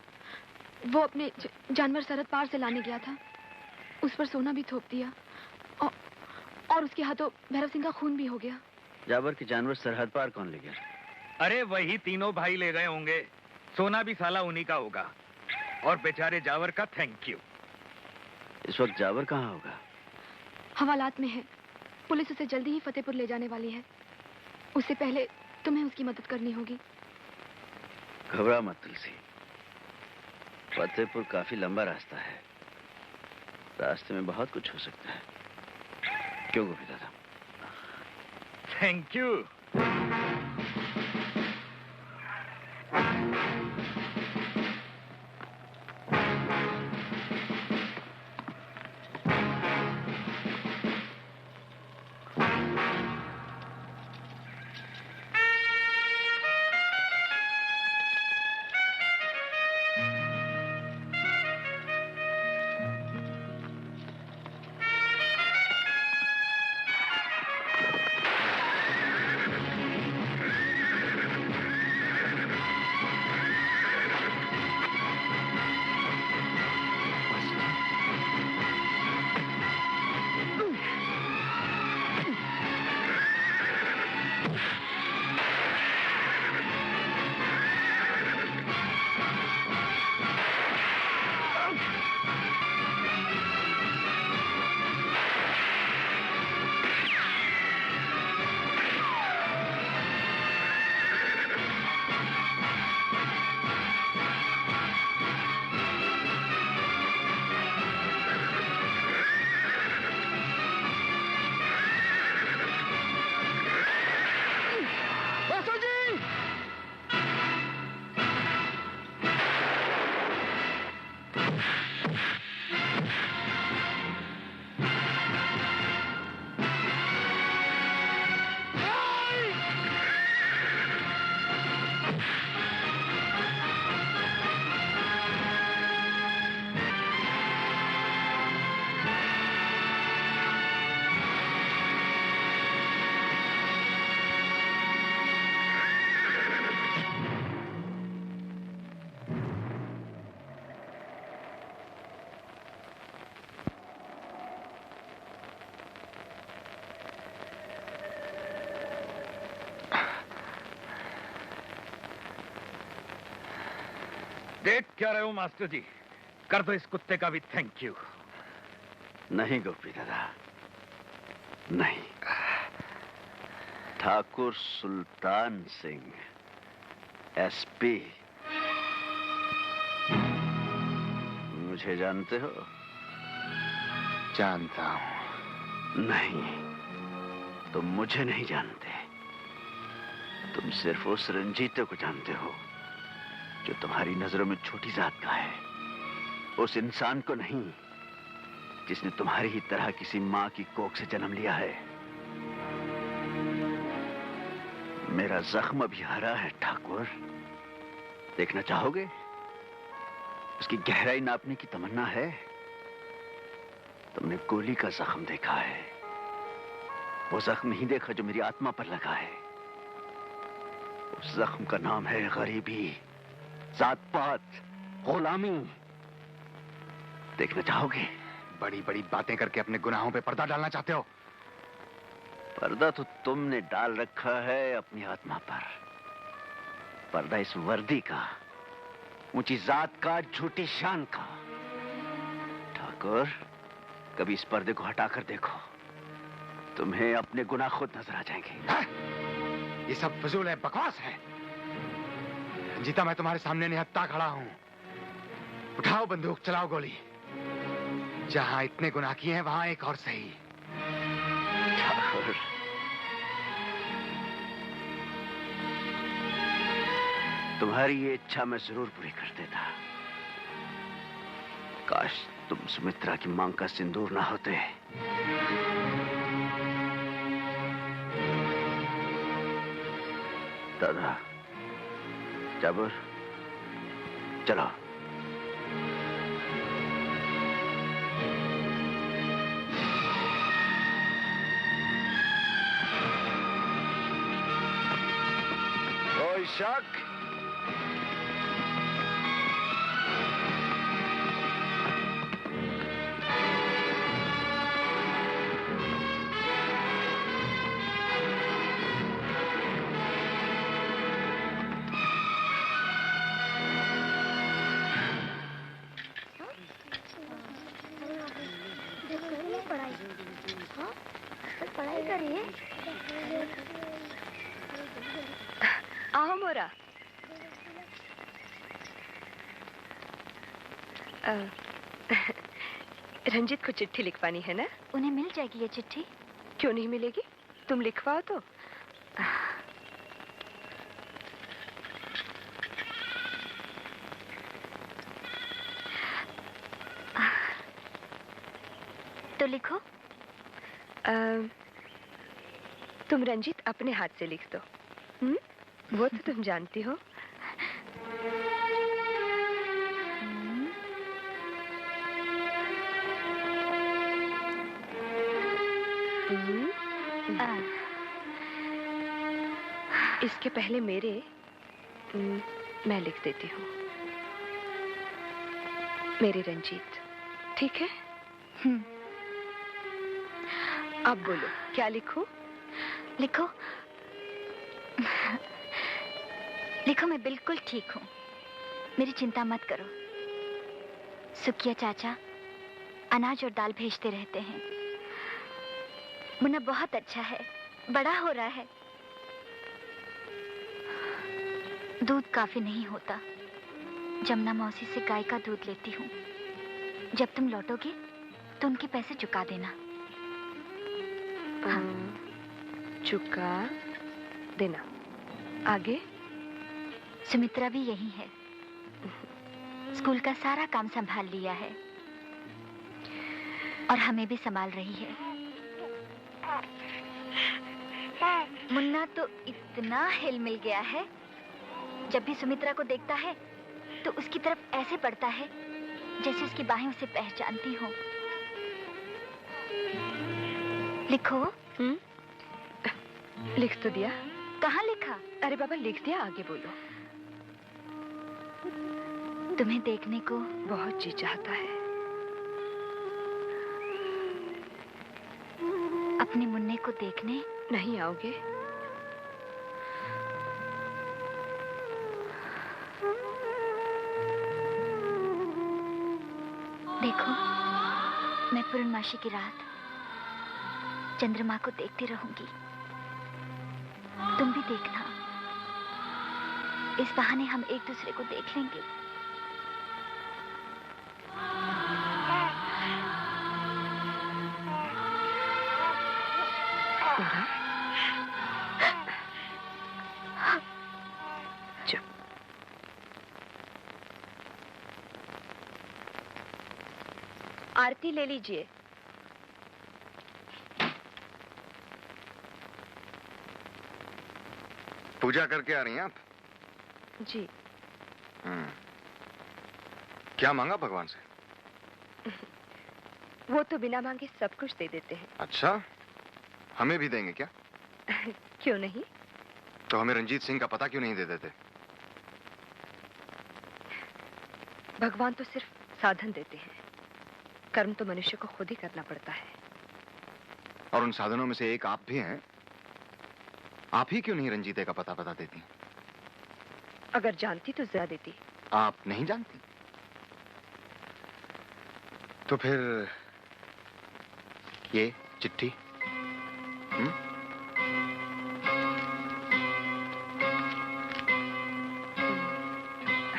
वो अपने जानवर सरहद पार से लाने गया था। उस पर सोना भी थोप दिया और उसके हाथों भैरव सिंह का खून भी हो गया। जाबर के जानवर सरहद पार कौन ले गया? अरे वही तीनों भाई ले गए होंगे। सोना भी साला उन्हीं का होगा और बेचारे जावर का थैंक यू। इस वक्त जावर कहाँ होगा? हवालात में है। पुलिस उसे जल्दी ही फतेहपुर ले जाने वाली है। उससे पहले तुम्हें उसकी मदद करनी होगी। घबरा मत तुलसी। फतेहपुर काफी लंबा रास्ता है। रास्ते में बहुत कुछ हो सकता है। क्यों गोपी दादा? Thank you. देख क्या रहे हो मास्टर जी? कर दो इस कुत्ते का भी थैंक यू। नहीं गोपी दादा, नहीं। ठाकुर सुल्तान सिंह, एसपी। मुझे जानते हो? जानता हूं। नहीं, तुम मुझे नहीं जानते। तुम सिर्फ उस रंजीते को जानते हो जो तुम्हारी नजरों में छोटी जात का है। उस इंसान को नहीं जिसने तुम्हारी ही तरह किसी मां की कोख से जन्म लिया है। मेरा जख्म अभी हरा है ठाकुर। देखना चाहोगे? उसकी गहराई नापने की तमन्ना है? तुमने गोली का जख्म देखा है, वो जख्म नहीं देखा जो मेरी आत्मा पर लगा है। उस जख्म का नाम है गरीबी, जात पात, गुलामी। देखना चाहोगे? बड़ी बड़ी बातें करके अपने गुनाहों पे पर्दा डालना चाहते हो? पर्दा तो तुमने डाल रखा है अपनी आत्मा पर। पर्दा इस वर्दी का, ऊंची जात का, झूठी शान का। ठाकुर, कभी इस पर्दे को हटाकर देखो, तुम्हें अपने गुनाह खुद नजर आ जाएंगे। ये सब फजूल है, बकवास है। जीता मैं तुम्हारे सामने निहत्था खड़ा हूं। उठाओ बंदूक, चलाओ गोली। जहां इतने गुनाह किए हैं वहां एक और सही। ठाकुर, तुम्हारी ये इच्छा मैं जरूर पूरी कर देता। काश तुम सुमित्रा की मांग का सिंदूर ना होते। दादा, जाबर, चलो। कोई शक? पढ़ाई करिए। आओ मोरा। रंजीत को चिट्ठी लिखवानी है ना? उन्हें मिल जाएगी ये चिट्ठी? क्यों नहीं मिलेगी? तुम लिखवाओ तो। तो लिखो। तुम रंजीत अपने हाथ से लिख दो। वो तो तुम जानती हो। इसके पहले मेरे मैं लिख देती हूँ। मेरे रंजीत, ठीक है? अब बोलो, क्या लिखूं? लिखो। लिखो, मैं बिल्कुल ठीक हूँ। मेरी चिंता मत करो। सुखिया चाचा अनाज और दाल भेजते रहते हैं। मुन्ना बहुत अच्छा है, बड़ा हो रहा है। दूध काफी नहीं होता। जमुना मौसी से गाय का दूध लेती हूँ। जब तुम लौटोगे तो उनके पैसे चुका देना। हाँ। चुका देना। आगे? सुमित्रा भी यही है। स्कूल का सारा काम संभाल लिया है और हमें भी संभाल रही है। मुन्ना तो इतना हिल मिल गया है, जब भी सुमित्रा को देखता है तो उसकी तरफ ऐसे पड़ता है जैसे उसकी बाहें उसे पहचानती हो। लिखो। लिख तो दिया। कहाँ लिखा? अरे बाबा लिख दिया, आगे बोलो। तुम्हें देखने को बहुत जी चाहता है। अपने मुन्ने को देखने नहीं आओगे? देखो, मैं पूर्णमासी की रात चंद्रमा को देखती रहूंगी। तुम भी देखना। इस बहाने हम एक दूसरे को देख लेंगे। चुप। आरती ले लीजिए। पूजा करके आ रही हैं आप? जी। क्या मांगा भगवान से? वो तो बिना मांगे सब कुछ दे देते हैं। अच्छा, हमें भी देंगे क्या? क्यों नहीं? तो हमें रंजीत सिंह का पता क्यों नहीं दे देते? भगवान तो सिर्फ साधन देते हैं। कर्म तो मनुष्य को खुद ही करना पड़ता है। और उन साधनों में से एक आप भी हैं। आप ही क्यों नहीं रंजीते का पता बता देती? अगर जानती तो जरा देती। आप नहीं जानती? तो फिर ये चिट्ठी?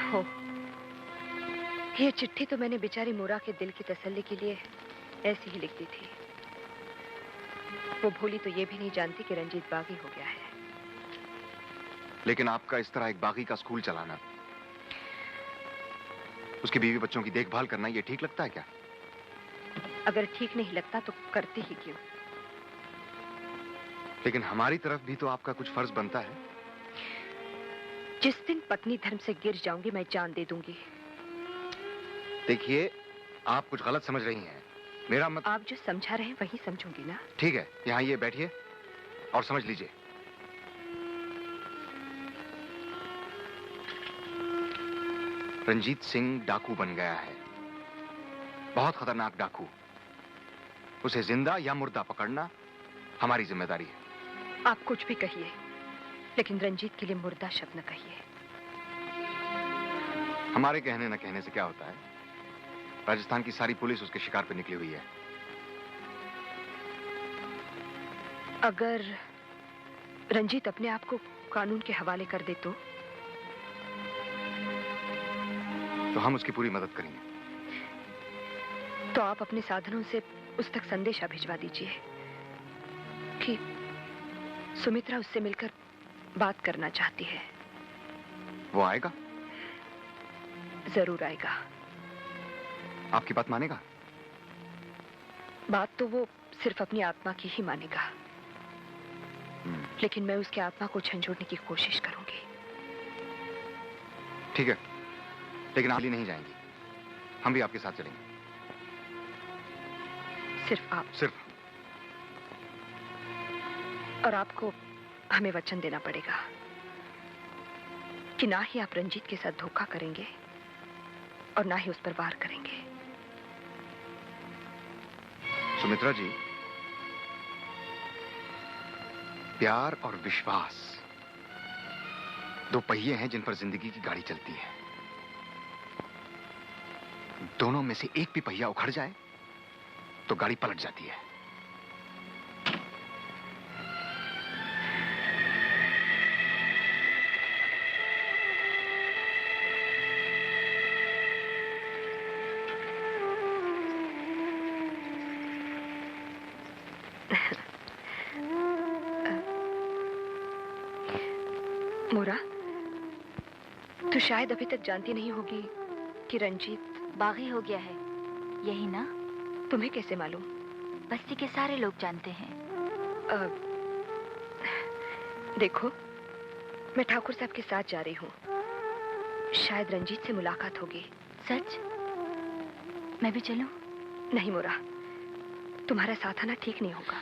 हो, ये चिट्ठी तो मैंने बेचारी मोरा के दिल की तसल्ली के लिए ऐसी ही लिख दी थी। वो भोली तो ये भी नहीं जानती कि रंजीत बागी हो गया है। लेकिन आपका इस तरह एक बागी का स्कूल चलाना, उसकी बीवी बच्चों की देखभाल करना, ये ठीक लगता है क्या? अगर ठीक नहीं लगता तो करती ही क्यों? लेकिन हमारी तरफ भी तो आपका कुछ फर्ज बनता है। जिस दिन पत्नी धर्म से गिर जाऊंगी मैं जान दे दूंगी। देखिए, आप कुछ गलत समझ रही हैं। मेरा मत... आप जो समझा रहे हैं वही समझूंगी ना। ठीक है, यहाँ ये बैठिए और समझ लीजिए। रंजीत सिंह डाकू बन गया है, बहुत खतरनाक डाकू। उसे जिंदा या मुर्दा पकड़ना हमारी जिम्मेदारी है। आप कुछ भी कहिए, लेकिन रंजीत के लिए मुर्दा शब्द न कहिए। हमारे कहने न कहने से क्या होता है? राजस्थान की सारी पुलिस उसके शिकार पे निकली हुई है। अगर रंजीत अपने आप को कानून के हवाले कर दे तो हम उसकी पूरी मदद करेंगे। तो आप अपने साधनों से उस तक संदेशा भिजवा दीजिए कि सुमित्रा उससे मिलकर बात करना चाहती है। वो आएगा? जरूर आएगा। आपकी बात मानेगा? बात तो वो सिर्फ अपनी आत्मा की ही मानेगा, लेकिन मैं उसकी आत्मा को झंझोड़ने की कोशिश करूंगी। ठीक है, लेकिन आप नहीं जाएंगे, हम भी आपके साथ चलेंगे। सिर्फ आप? सिर्फ। और आपको हमें वचन देना पड़ेगा कि ना ही आप रंजीत के साथ धोखा करेंगे और ना ही उस पर वार करेंगे। सुमित्रा जी, प्यार और विश्वास दो पहिए हैं जिन पर जिंदगी की गाड़ी चलती है। दोनों में से एक भी पहिया उखड़ जाए तो गाड़ी पलट जाती है। मोरा, तू शायद अभी तक जानती नहीं होगी कि रंजीत बागी हो गया है, यही ना? तुम्हें कैसे मालूम? बस्ती के सारे लोग जानते हैं। देखो, मैं ठाकुर साहब के साथ जा रही हूँ। शायद रंजीत से मुलाकात होगी। सच? मैं भी चलूं? नहीं मोरा, तुम्हारा साथ आना ठीक नहीं होगा।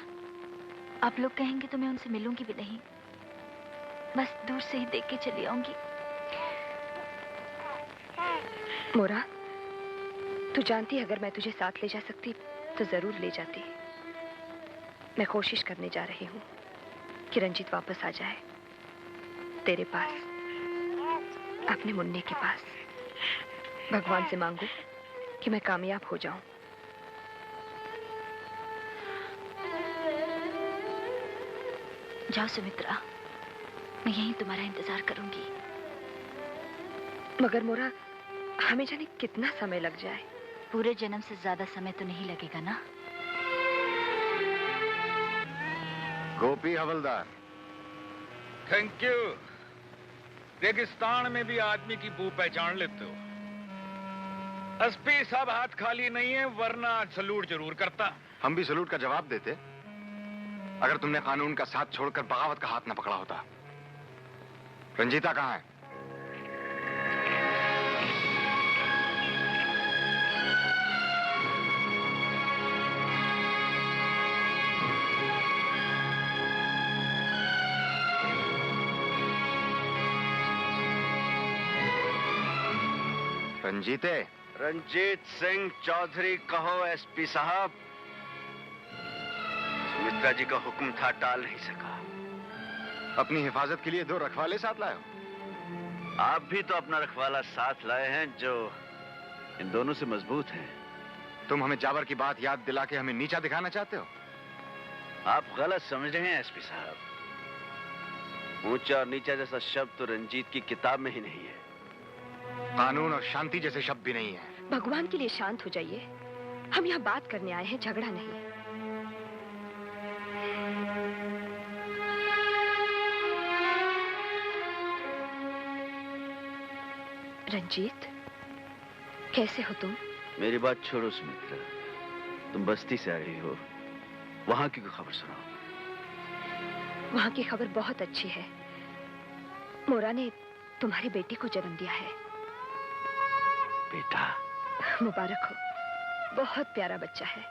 आप लोग कहेंगे तो मैं उनसे मिलूंगी भी नहीं, बस दूर से ही देख के चली आऊंगी। मोरा, तू जानती है अगर मैं तुझे साथ ले जा सकती तो जरूर ले जाती। मैं कोशिश करने जा रही हूँ कि रंजीत वापस आ जाए तेरे पास, अपने मुन्ने के पास। भगवान से मांगू कि मैं कामयाब हो जाऊं। जाओ सुमित्रा, मैं यहीं तुम्हारा इंतजार करूंगी। मगर मोरा, हमें जाने कितना समय लग जाए। पूरे जन्म से ज्यादा समय तो नहीं लगेगा ना? गोपी हवलदार। Thank you. रेगिस्तान में भी आदमी की बू पहचान लेते हो। एसपी साहब हाथ खाली नहीं है, वरना सलूट जरूर करता। हम भी सलूट का जवाब देते अगर तुमने कानून का साथ छोड़कर बगावत का हाथ न पकड़ा होता। रंजीता कहाँ है? रंजीते? रंजीत सिंह चौधरी कहो एसपी साहब। सुमित्रा जी का हुक्म था, टाल नहीं सका। अपनी हिफाजत के लिए 2 रखवाले साथ लाए हो? आप भी तो अपना रखवाला साथ लाए हैं जो इन दोनों से मजबूत है। तुम हमें जाबर की बात याद दिला के हमें नीचा दिखाना चाहते हो? आप गलत समझ रहे हैं एसपी साहब। ऊंचा और नीचा जैसा शब्द तो रंजीत की किताब में ही नहीं है। कानून और शांति जैसे शब्द भी नहीं है। भगवान के लिए शांत हो जाइए। हम यहाँ बात करने आए हैं, झगड़ा नहीं। रंजीत, कैसे हो तुम? मेरी बात छोड़ो सुमित्रा, तुम बस्ती से आई हो, वहां की कोई खबर सुनाओ। वहां की खबर बहुत अच्छी है। मोरा ने तुम्हारी बेटी को जन्म दिया है। बेटा? मुबारक हो, बहुत प्यारा बच्चा है।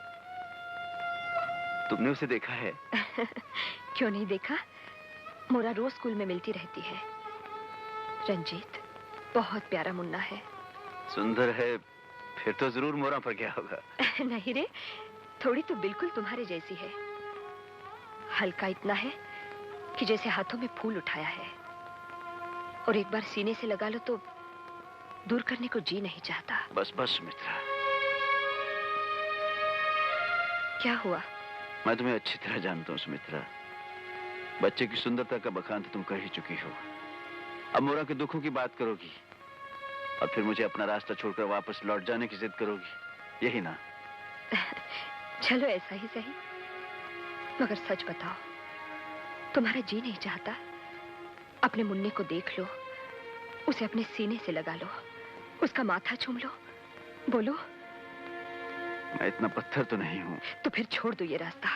तुमने उसे देखा है? क्यों नहीं देखा? मोरा रोज स्कूल में मिलती रहती है। रंजीत बहुत प्यारा मुन्ना है। सुंदर है, फिर तो जरूर मोरा पर गया होगा। नहीं रे, थोड़ी तो बिल्कुल तुम्हारे जैसी है। हल्का इतना है कि जैसे हाथों में फूल उठाया है, और एक बार सीने से लगा लो तो दूर करने को जी नहीं चाहता। बस बस सुमित्रा। क्या हुआ? मैं तुम्हें अच्छी तरह जानता हूँ सुमित्रा। बच्चे की सुंदरता का बखान तो तुम कर ही चुकी हो। अब मोरा के दुखों की बात करोगी और फिर मुझे अपना रास्ता छोड़कर वापस लौट जाने की जिद करोगी, यही ना? चलो ऐसा ही सही, मगर सच बताओ, तुम्हारा जी नहीं चाहता अपने मुन्ने को देख लो, उसे अपने सीने से लगा लो, उसका माथा चूम लो, बोलो? मैं इतना पत्थर तो नहीं हूं। तो फिर छोड़ दो ये रास्ता।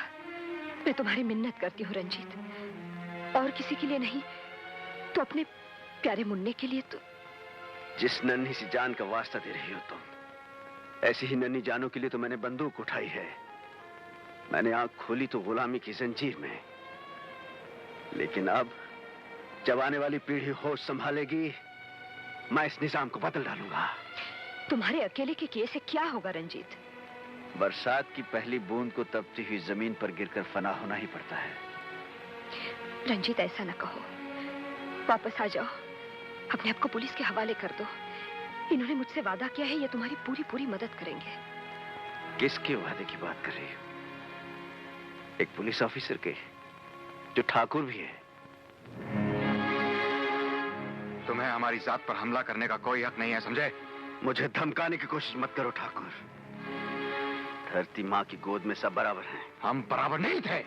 मैं तुम्हारी मिन्नत करती हूँ रंजीत, और किसी के लिए नहीं तो अपने प्यारे मुन्ने के लिए। तो जिस नन्ही सी जान का वास्ता दे रही हो तुम, ऐसी ही नन्ही जानों के लिए तो मैंने बंदूक उठाई है। मैंने आंख खोली तो गुलामी की जंजीर में, लेकिन अब जब आने वाली पीढ़ी होश संभालेगी, मैं इस निजाम को बदल डालूंगा। तुम्हारे अकेले के किए से क्या होगा रंजीत? बरसात की पहली बूंद को तपती हुई जमीन पर गिरकर फना होना ही पड़ता है। रंजीत ऐसा न कहो, वापस आ जाओ, अपने आप को पुलिस के हवाले कर दो। इन्होंने मुझसे वादा किया है, ये तुम्हारी पूरी पूरी मदद करेंगे। किसके वादे की बात कर रही हो? एक पुलिस ऑफिसर के, जो ठाकुर भी है। तुम्हें हमारी जात पर हमला करने का कोई हक नहीं है, समझे? मुझे धमकाने की कोशिश मत करो ठाकुर। धरती माँ की गोद में सब बराबर हैं। हम बराबर नहीं थे,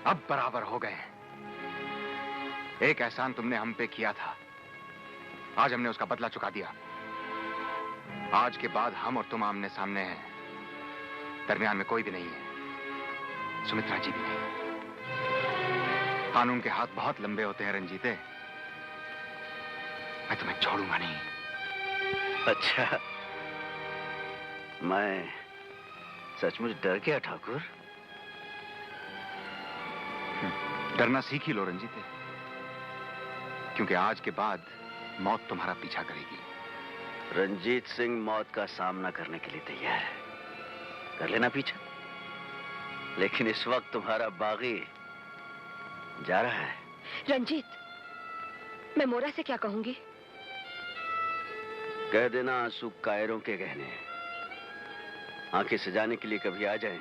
अब बराबर हो गए। एक एहसान तुमने हम पे किया था, आज हमने उसका बदला चुका दिया। आज के बाद हम और तुम आमने सामने हैं, दरमियान में कोई भी नहीं है, सुमित्रा जी भी नहीं। कानून के हाथ बहुत लंबे होते हैं रंजीते, मैं तुम्हें छोड़ूंगा नहीं। अच्छा, मैं सचमुच डर गया ठाकुर। डरना सीख ही लो रंजीते, क्योंकि आज के बाद मौत तुम्हारा पीछा करेगी। रंजीत सिंह मौत का सामना करने के लिए तैयार है, कर लेना पीछा। लेकिन इस वक्त तुम्हारा बागी जा रहा है। रंजीत, मैं मोरा से क्या कहूंगी? कह देना आंसू कायरों के गहने, आंखें सजाने के लिए कभी आ जाएं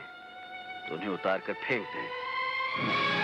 तो उन्हें उतार कर फेंक दें।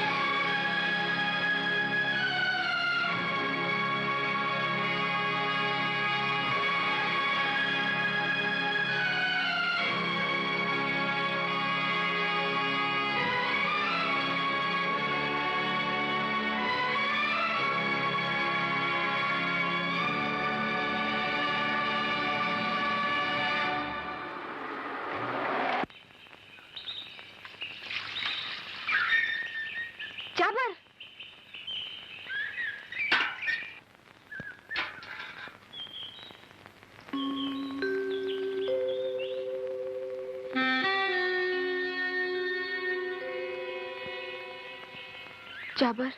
जाबर,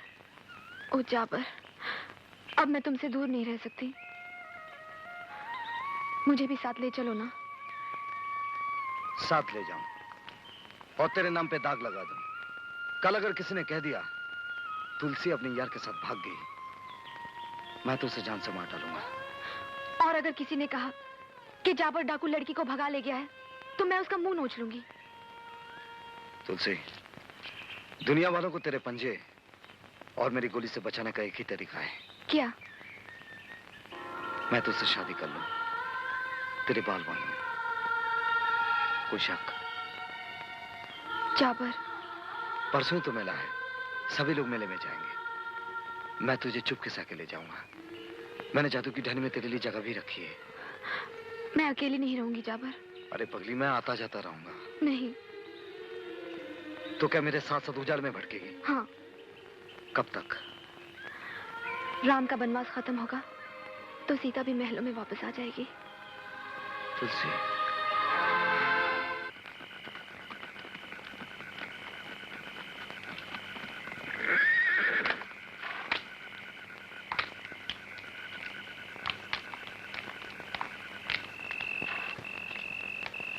ओ जाबर, अब मैं तुमसे दूर नहीं रह सकती। मुझे भी साथ ले चलो ना। साथ ले जाऊं और तेरे नाम पे दाग लगा दूं। कल अगर किसी ने कह दिया तुलसी अपने यार के साथ भाग गई, मैं तो उसे जान से मार डालूंगा। और अगर किसी ने कहा कि जाबर डाकू लड़की को भगा ले गया है, तो मैं उसका मुंह नोच लूंगी। तुलसी, दुनिया वालों को तेरे पंजे और मेरी गोली से बचाने का एक ही तरीका है। क्या? मैं तुझसे शादी कर लूं, तेरे बाल बांध लूं। कोई शक? जाबर, परसों तो मेला है, सभी लोग मेले में जाएंगे। मैं तुझे चुपके से ले जाऊंगा। मैंने जादू की ढानी में तेरे लिए जगह भी रखी है। मैं अकेली नहीं रहूंगी जाबर। अरे पगली, मैं आता जाता रहूंगा। नहीं। तो क्या मेरे साथ साथ उजाड़ में भटकेगी? हाँ। कब तक? राम का वनवास खत्म होगा तो सीता भी महलों में वापस आ जाएगी। तुलसी,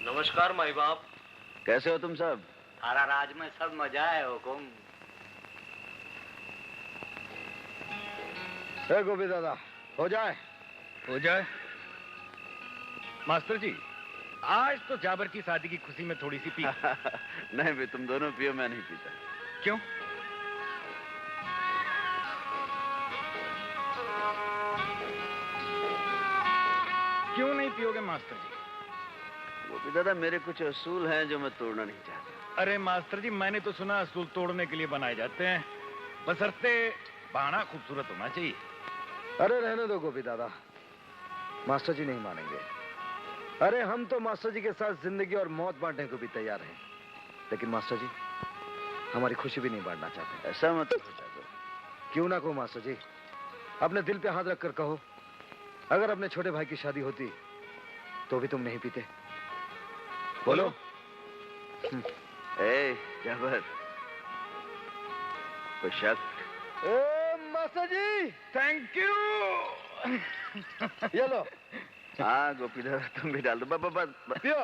नमस्कार माई बाप। कैसे हो तुम सब? थारा राज में सब मजा है हुकुम। गोपी दादा, हो जाए? हो जाए। मास्टर जी, आज तो जाबर की शादी की खुशी में थोड़ी सी पी। नहीं भी, तुम दोनों पियो, मैं नहीं पीता। क्यों? क्यों नहीं पियोगे मास्टर जी? गोपी दादा, मेरे कुछ असूल हैं जो मैं तोड़ना नहीं चाहता। अरे मास्टर जी, मैंने तो सुना असूल तोड़ने के लिए बनाए जाते हैं, बशर्ते बहाना खूबसूरत होना चाहिए। अरे रहने दो गोपी दादा, मास्टर जी नहीं मानेंगे। अरे हम तो मास्टर जी के साथ जिंदगी और मौत बांटने को भी तैयार हैं, लेकिन मास्टर जी हमारी खुशी भी नहीं बांटना चाहते। ऐसा मत करो। क्यों ना कहो मास्टर जी, अपने दिल पे हाथ रखकर कहो, अगर अपने छोटे भाई की शादी होती तो भी तुम नहीं पीते। बोलो। ए जबर, कोई शक? Master ji thank you. ये लो। हाँ गोपी दादा, तुम भी डाल दो। बस पियो।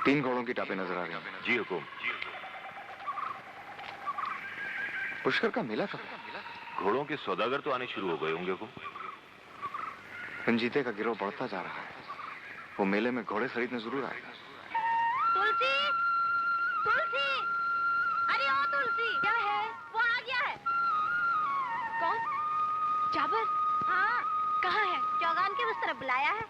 तीन घोड़ों की टापे नजर आ रही हैं। जी हुकुम। पुष्कर का मेला कब? घोड़ों के सौदागर तो आने शुरू हो गए होंगे हुकुम। रंजीते का गिरोह बढ़ता जा रहा है, वो मेले में घोड़े खरीदने जरूर आएगा। तुलसी, तुलसी, अरे ओ तुलसी, क्या है? वो आ गया है। कौन? जाबर? हाँ। कहाँ है? चौगान के उस तरफ बुलाया है।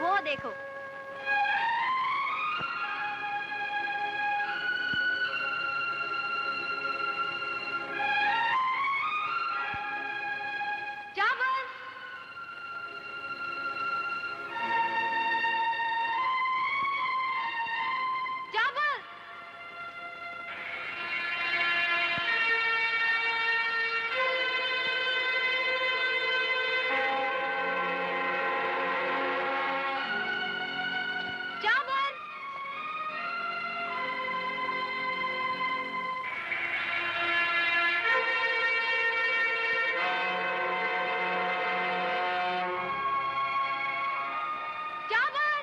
वो देखो। जाबर! जाबर! जाबर! जाबर!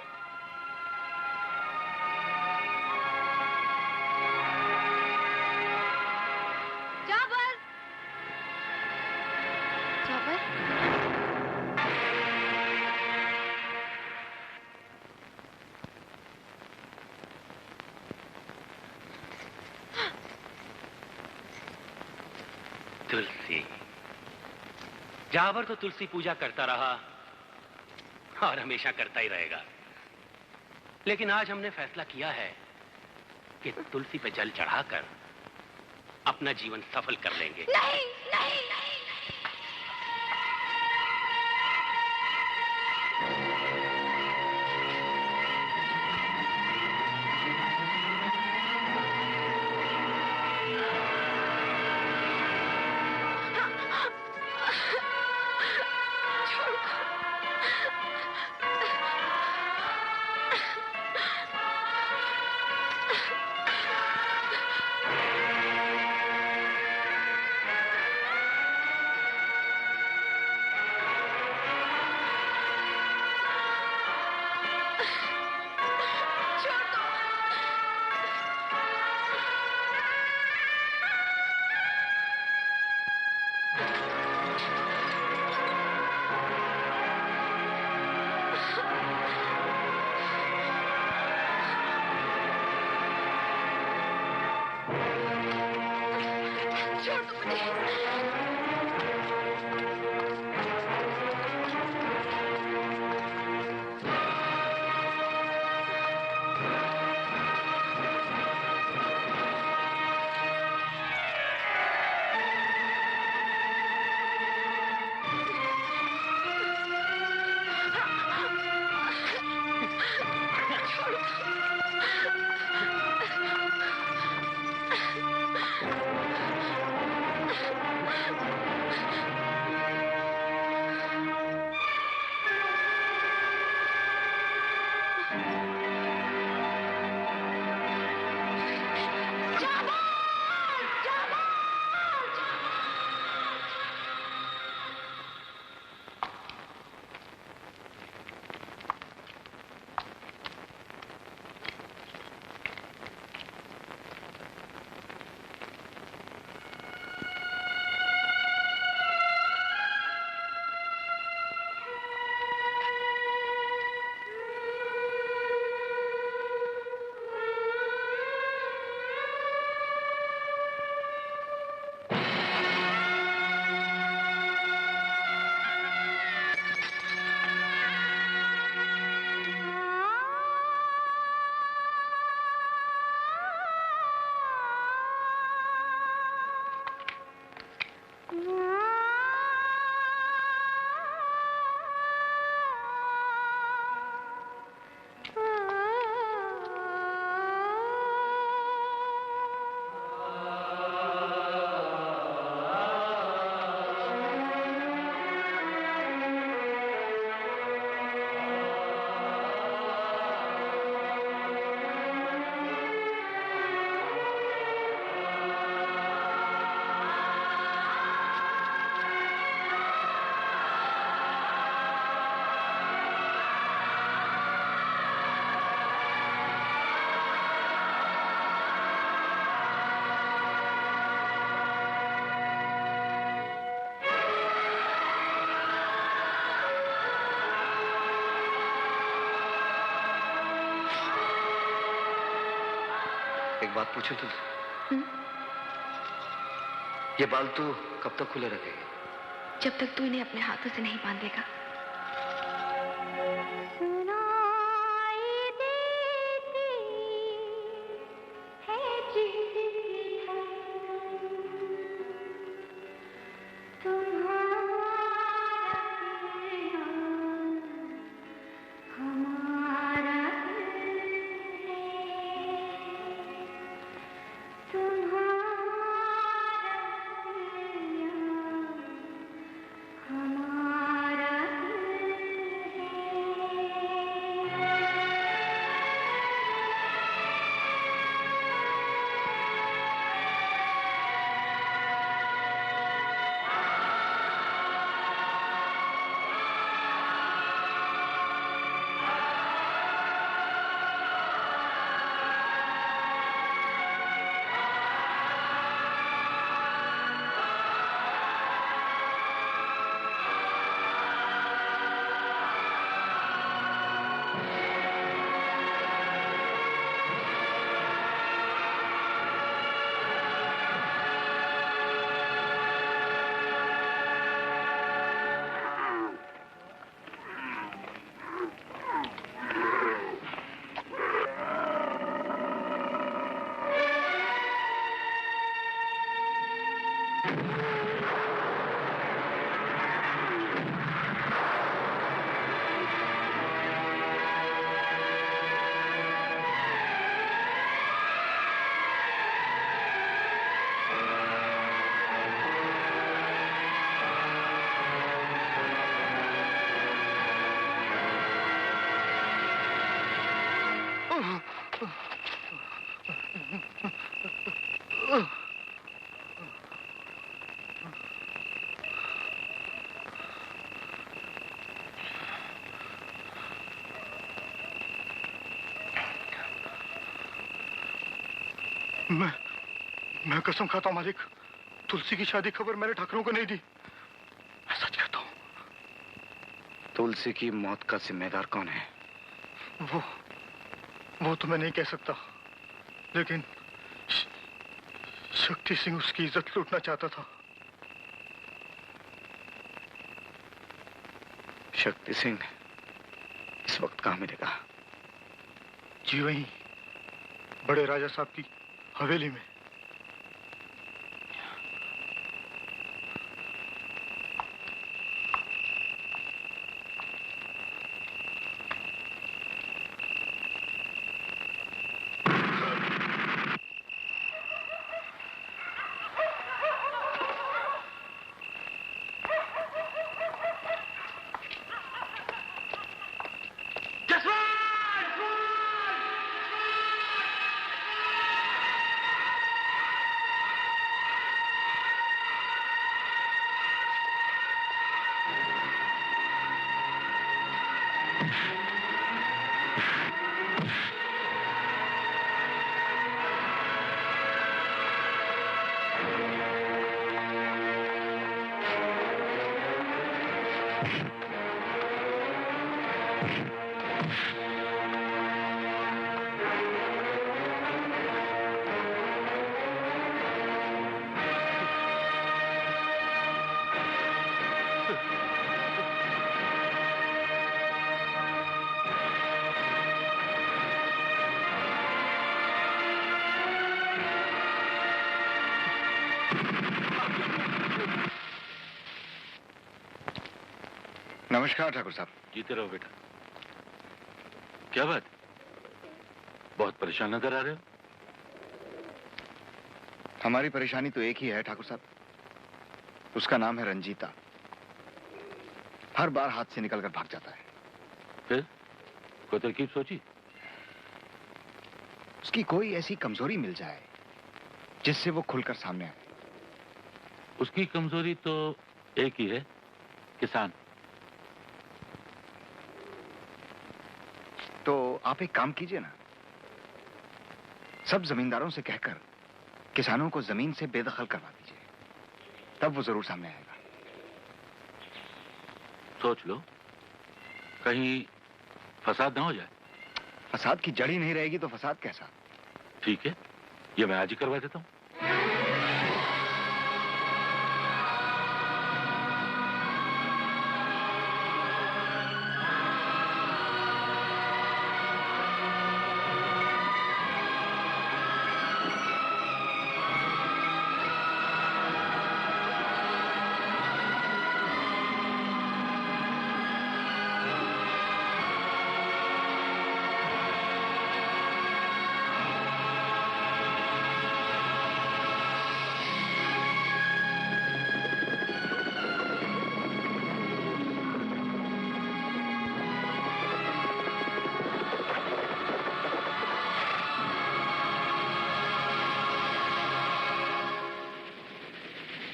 जाबर! जाबर! तुलसी। जाबर तो तुलसी पूजा करता रहा और हमेशा करता ही रहेगा, लेकिन आज हमने फैसला किया है कि तुलसी पे जल चढ़ाकर अपना जीवन सफल कर लेंगे। नहीं, नहीं, नहीं। छोड़ दो मुझे। एक बात पूछूं तुझसे? ये बाल तू कब तक खुले रखेगी? जब तक तू इन्हें अपने हाथों से नहीं बांध देगा। मैं कसम खाता हूं मालिक, तुलसी की शादी खबर मैंने ठाकरों को नहीं दी। मैं सच कहता हूं। तुलसी की मौत का जिम्मेदार कौन है? वो तो मैं नहीं कह सकता, लेकिन शक्ति सिंह उसकी इज्जत लूटना चाहता था। शक्ति सिंह इस वक्त कहां मिलेगा? जी वहीं बड़े राजा साहब की हवेली में। नमस्कार ठाकुर साहब। जीते रहो बेटा। क्या बात, बहुत परेशान नजर आ रहे हो? हमारी परेशानी तो एक ही है ठाकुर साहब, उसका नाम है रंजीता। हर बार हाथ से निकलकर भाग जाता है। फिर कोई तरकीब सोची? उसकी कोई ऐसी कमजोरी मिल जाए जिससे वो खुलकर सामने आए। उसकी कमजोरी तो एक ही है, किसान। तो आप एक काम कीजिए ना, सब जमींदारों से कहकर किसानों को जमीन से बेदखल करवा दीजिए, तब वो जरूर सामने आएगा। सोच लो, कहीं फसाद ना हो जाए। फसाद की जड़ ही नहीं रहेगी तो फसाद कैसा? ठीक है, ये मैं आज ही करवा देता हूं।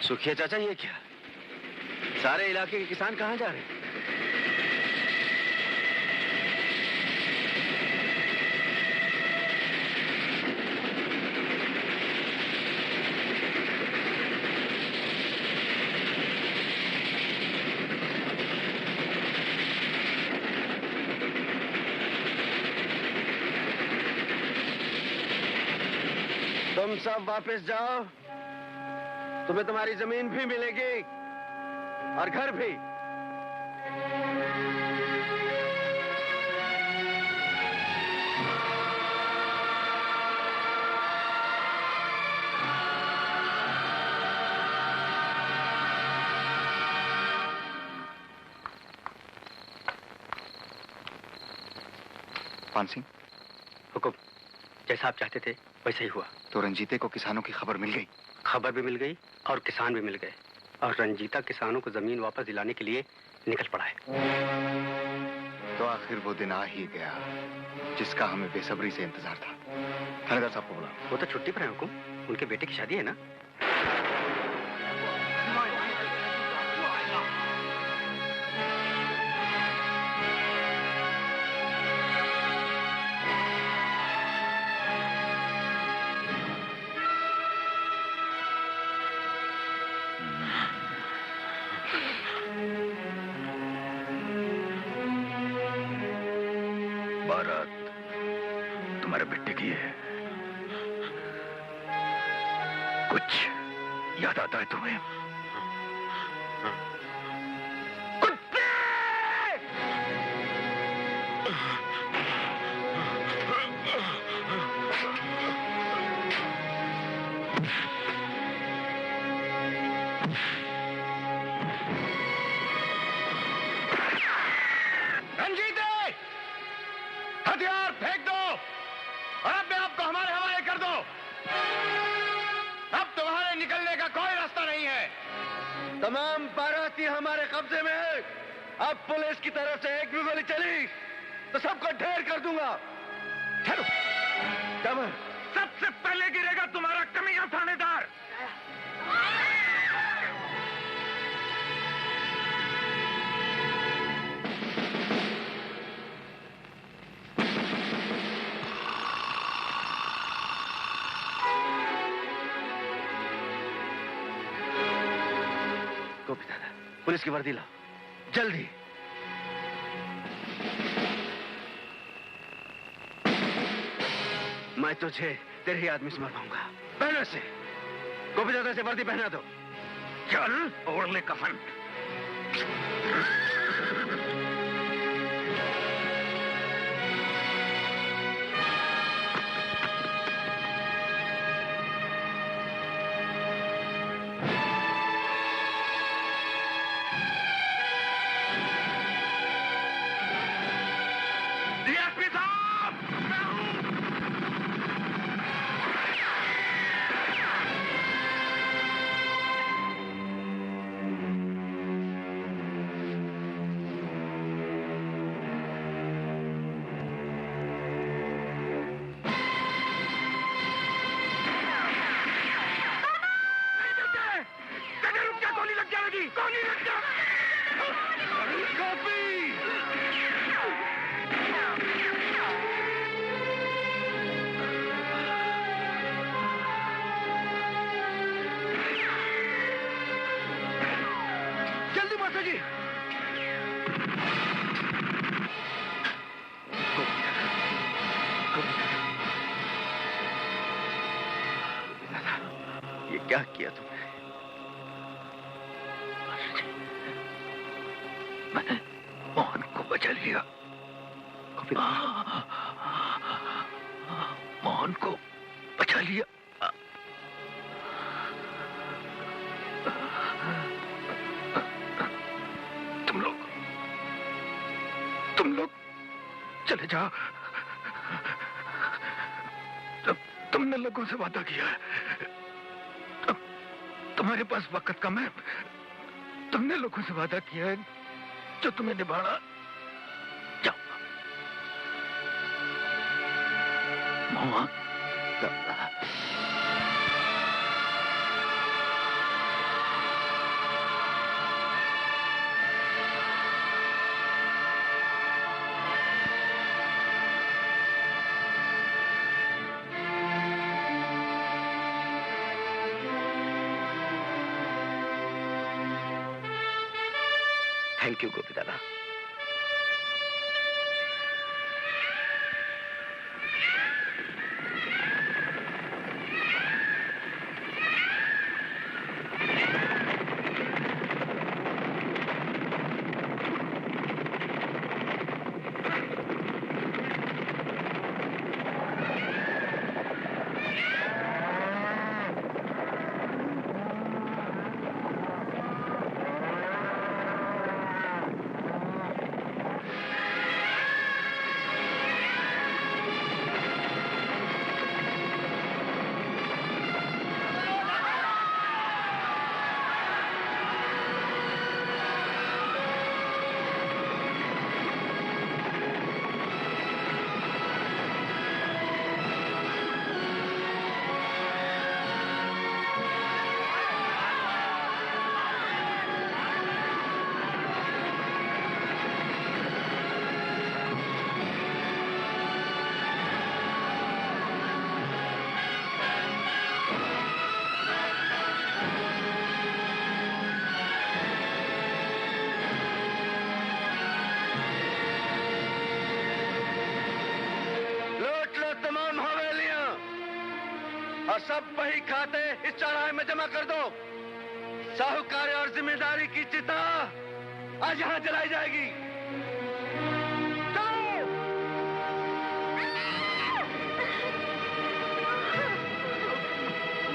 सुखिया चाचा, ये क्या? सारे इलाके के किसान कहाँ जा रहे हैं? तुम सब वापस जाओ, तुम्हें तुम्हारी जमीन भी मिलेगी और घर भी। पान सिंह, हुकुम। जैसा आप चाहते थे वैसा ही हुआ। तो रंजीते को किसानों की खबर मिल गई? खबर भी मिल गई और किसान भी मिल गए, और रंजीता किसानों को जमीन वापस दिलाने के लिए निकल पड़ा है। तो आखिर वो दिन आ ही गया जिसका हमें बेसब्री से इंतजार था। थानेदार साहब को बुला। वो तो छुट्टी पर है हुकुम, उनके बेटे की शादी है ना। तुम्हारे बेटे की है। कुछ याद आता है तुम्हें? हथियार फेंक दो और अपने आप को हमारे हवाले कर दो। अब तुम्हारे निकलने का कोई रास्ता नहीं है। तमाम बाराती हमारे कब्जे में है। अब पुलिस की तरफ से एक भी गोली चली तो सबको ढेर कर दूंगा। चलो कमर। सबसे पहले गिरेगा तुम्हारा कमीना थानेदार। गोपी दादा, पुलिस की वर्दी लाओ जल्दी। मैं तुझे तेरे ही आदमी से मरवाऊंगा। पहले से गोपी दादा से वर्दी पहना दो। चल ओढ़ ले कफन। क्या किया तुमने? मैंने मोहन को बचा लिया। मोहन को बचा लिया। तुम लोग चले जाओ। तुमने लोगों से वादा किया है, तुम्हारे पास वक्त कम है। तुमने लोगों से वादा किया है जो तुम्हें निभाना। जाओ। मोहन, थैंक यू गोपी दादा। सब वही खाते इस चौराहे में जमा कर दो। साहूकार और जिम्मेदारी की चिता आज यहां जलाई जाएगी।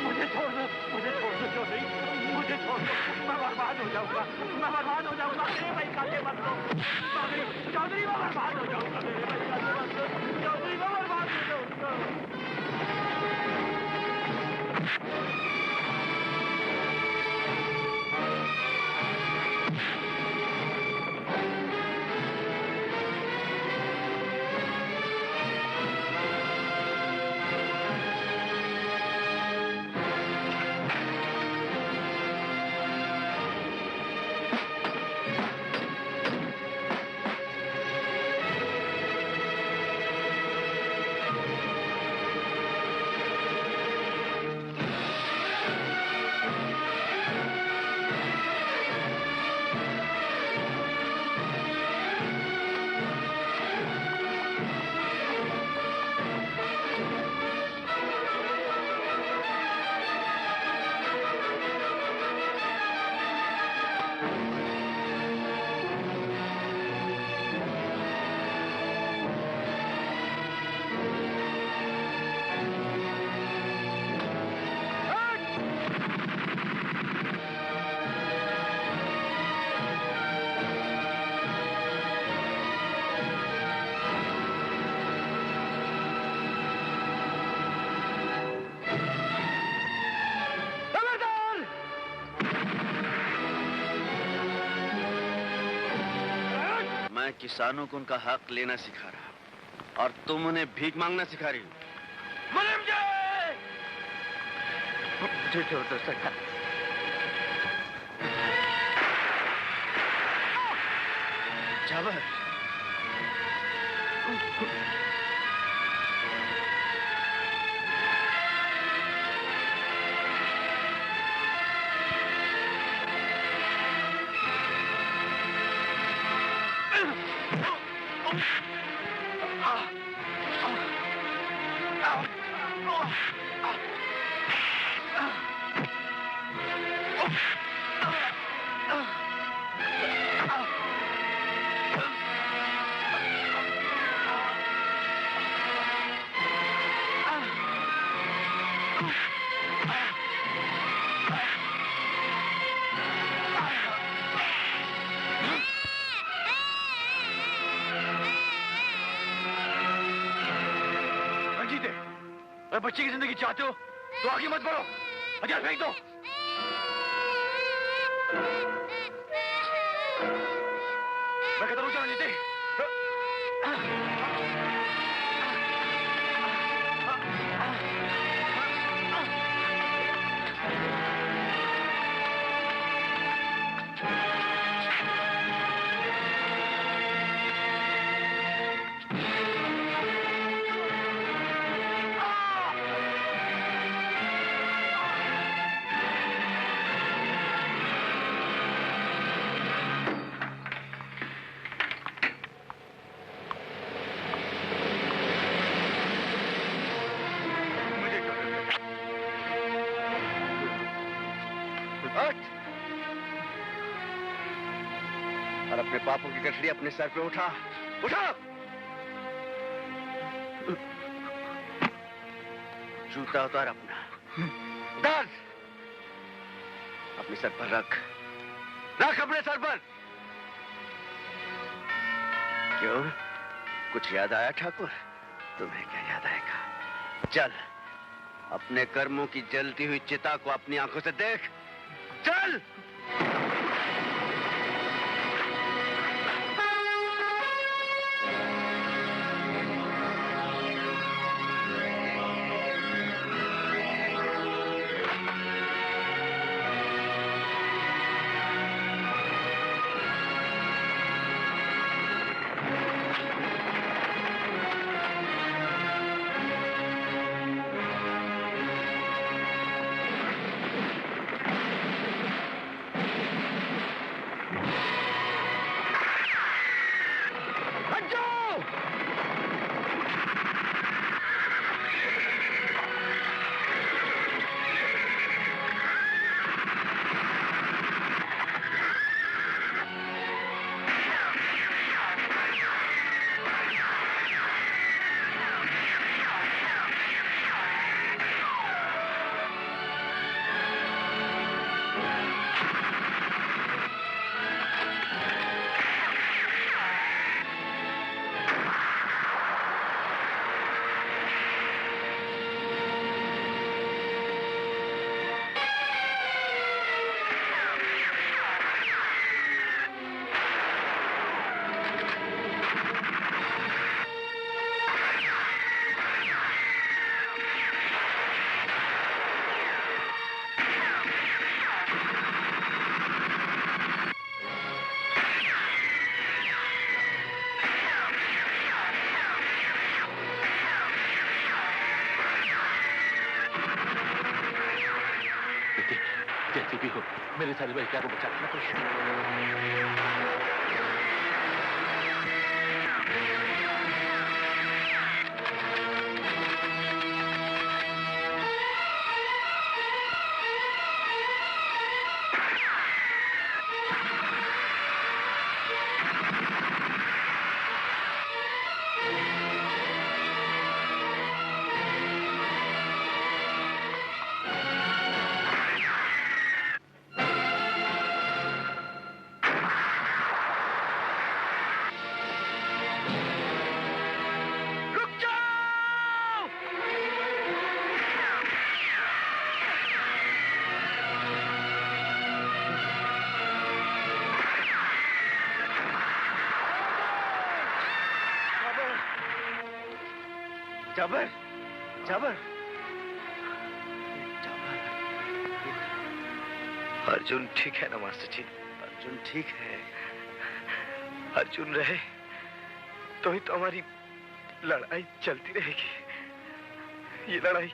मुझे छोड़ दो चौधरी, मुझे छोड़ दो। मैं बर्बाद हो जाऊंगा, मैं बर्बाद हो जाऊंगा। मेरे भाई खाते मत दो चौधरी, मैं बर्बाद हो जाऊंगा। मेरे भाई खाते मत दो चौधरी, मैं बर्बाद हो जाऊंगा। मैं किसानों को उनका हक लेना सिखा रहा और तुम उन्हें भीख मांगना सिखा रही हो। मुझे छोड़ दो सरकार। जावर, अगर बच्चे की जिंदगी चाहते हो तो आगे मत बढ़ो, हथियार फेंक दो। मैं कहता हूँ चलो नीचे। और अपने पापों की गठरी अपने सर पे उठा, उठा। जूता उतार अपना, उतार। अपने सर पर रख, रख अपने सर पर। क्यों, कुछ याद आया ठाकुर? तुम्हें क्या याद आएगा? चल, अपने कर्मों की जलती हुई चिता को अपनी आंखों से देख। चल। जैसे भी हो मेरे सारी बहका को बचा लेना। जाबर, जाबर, अर्जुन ठीक है ना मास्टर जी? अर्जुन ठीक है। अर्जुन रहे तो ही तो हमारी लड़ाई चलती रहेगी। ये लड़ाई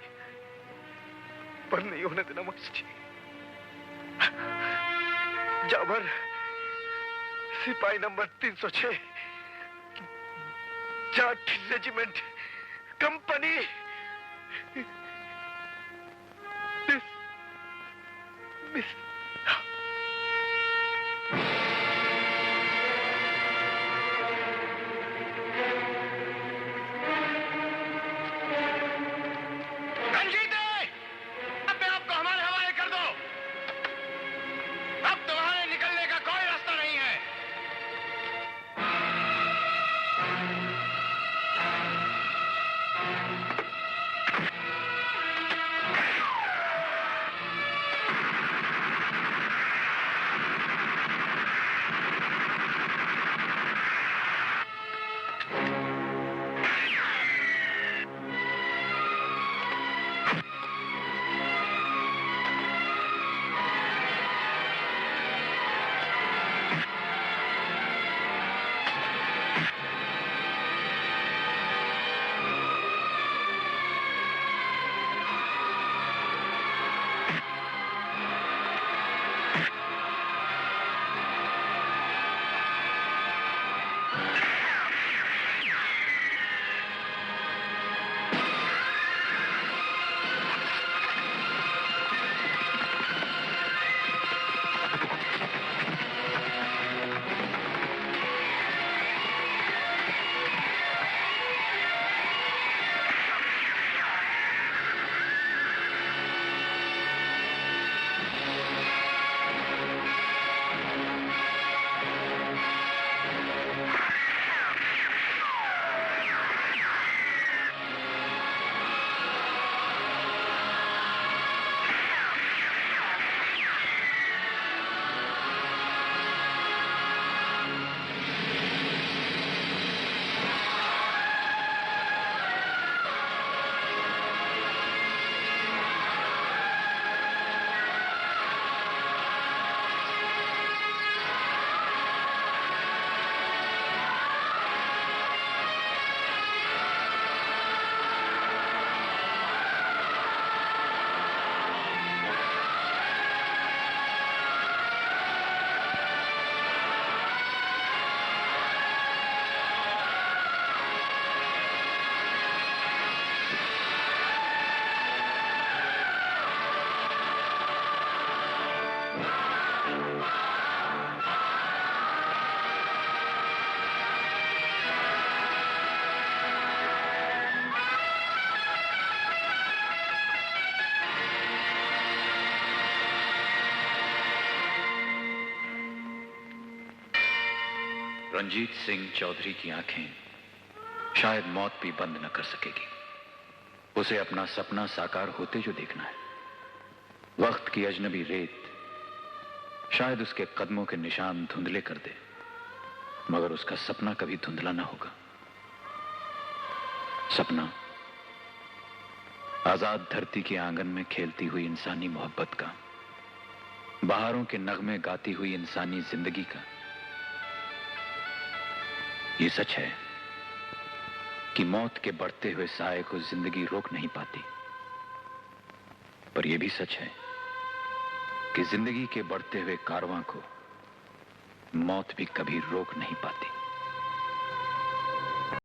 बंद नहीं होने देना मास्टर जी। जाबर, सिपाही number 306, Jat regiment, company. Miss Ranjit Singh Chaudhary की आंखें शायद मौत भी बंद न कर सकेगी। उसे अपना सपना साकार होते जो देखना है। वक्त की अजनबी रेत शायद उसके कदमों के निशान धुंधले कर दे, मगर उसका सपना कभी धुंधला ना होगा। सपना आजाद धरती के आंगन में खेलती हुई इंसानी मोहब्बत का, बहारों के नगमे गाती हुई इंसानी जिंदगी का। ये सच है कि मौत के बढ़ते हुए साए को जिंदगी रोक नहीं पाती, पर यह भी सच है कि जिंदगी के बढ़ते हुए कारवां को मौत भी कभी रोक नहीं पाती।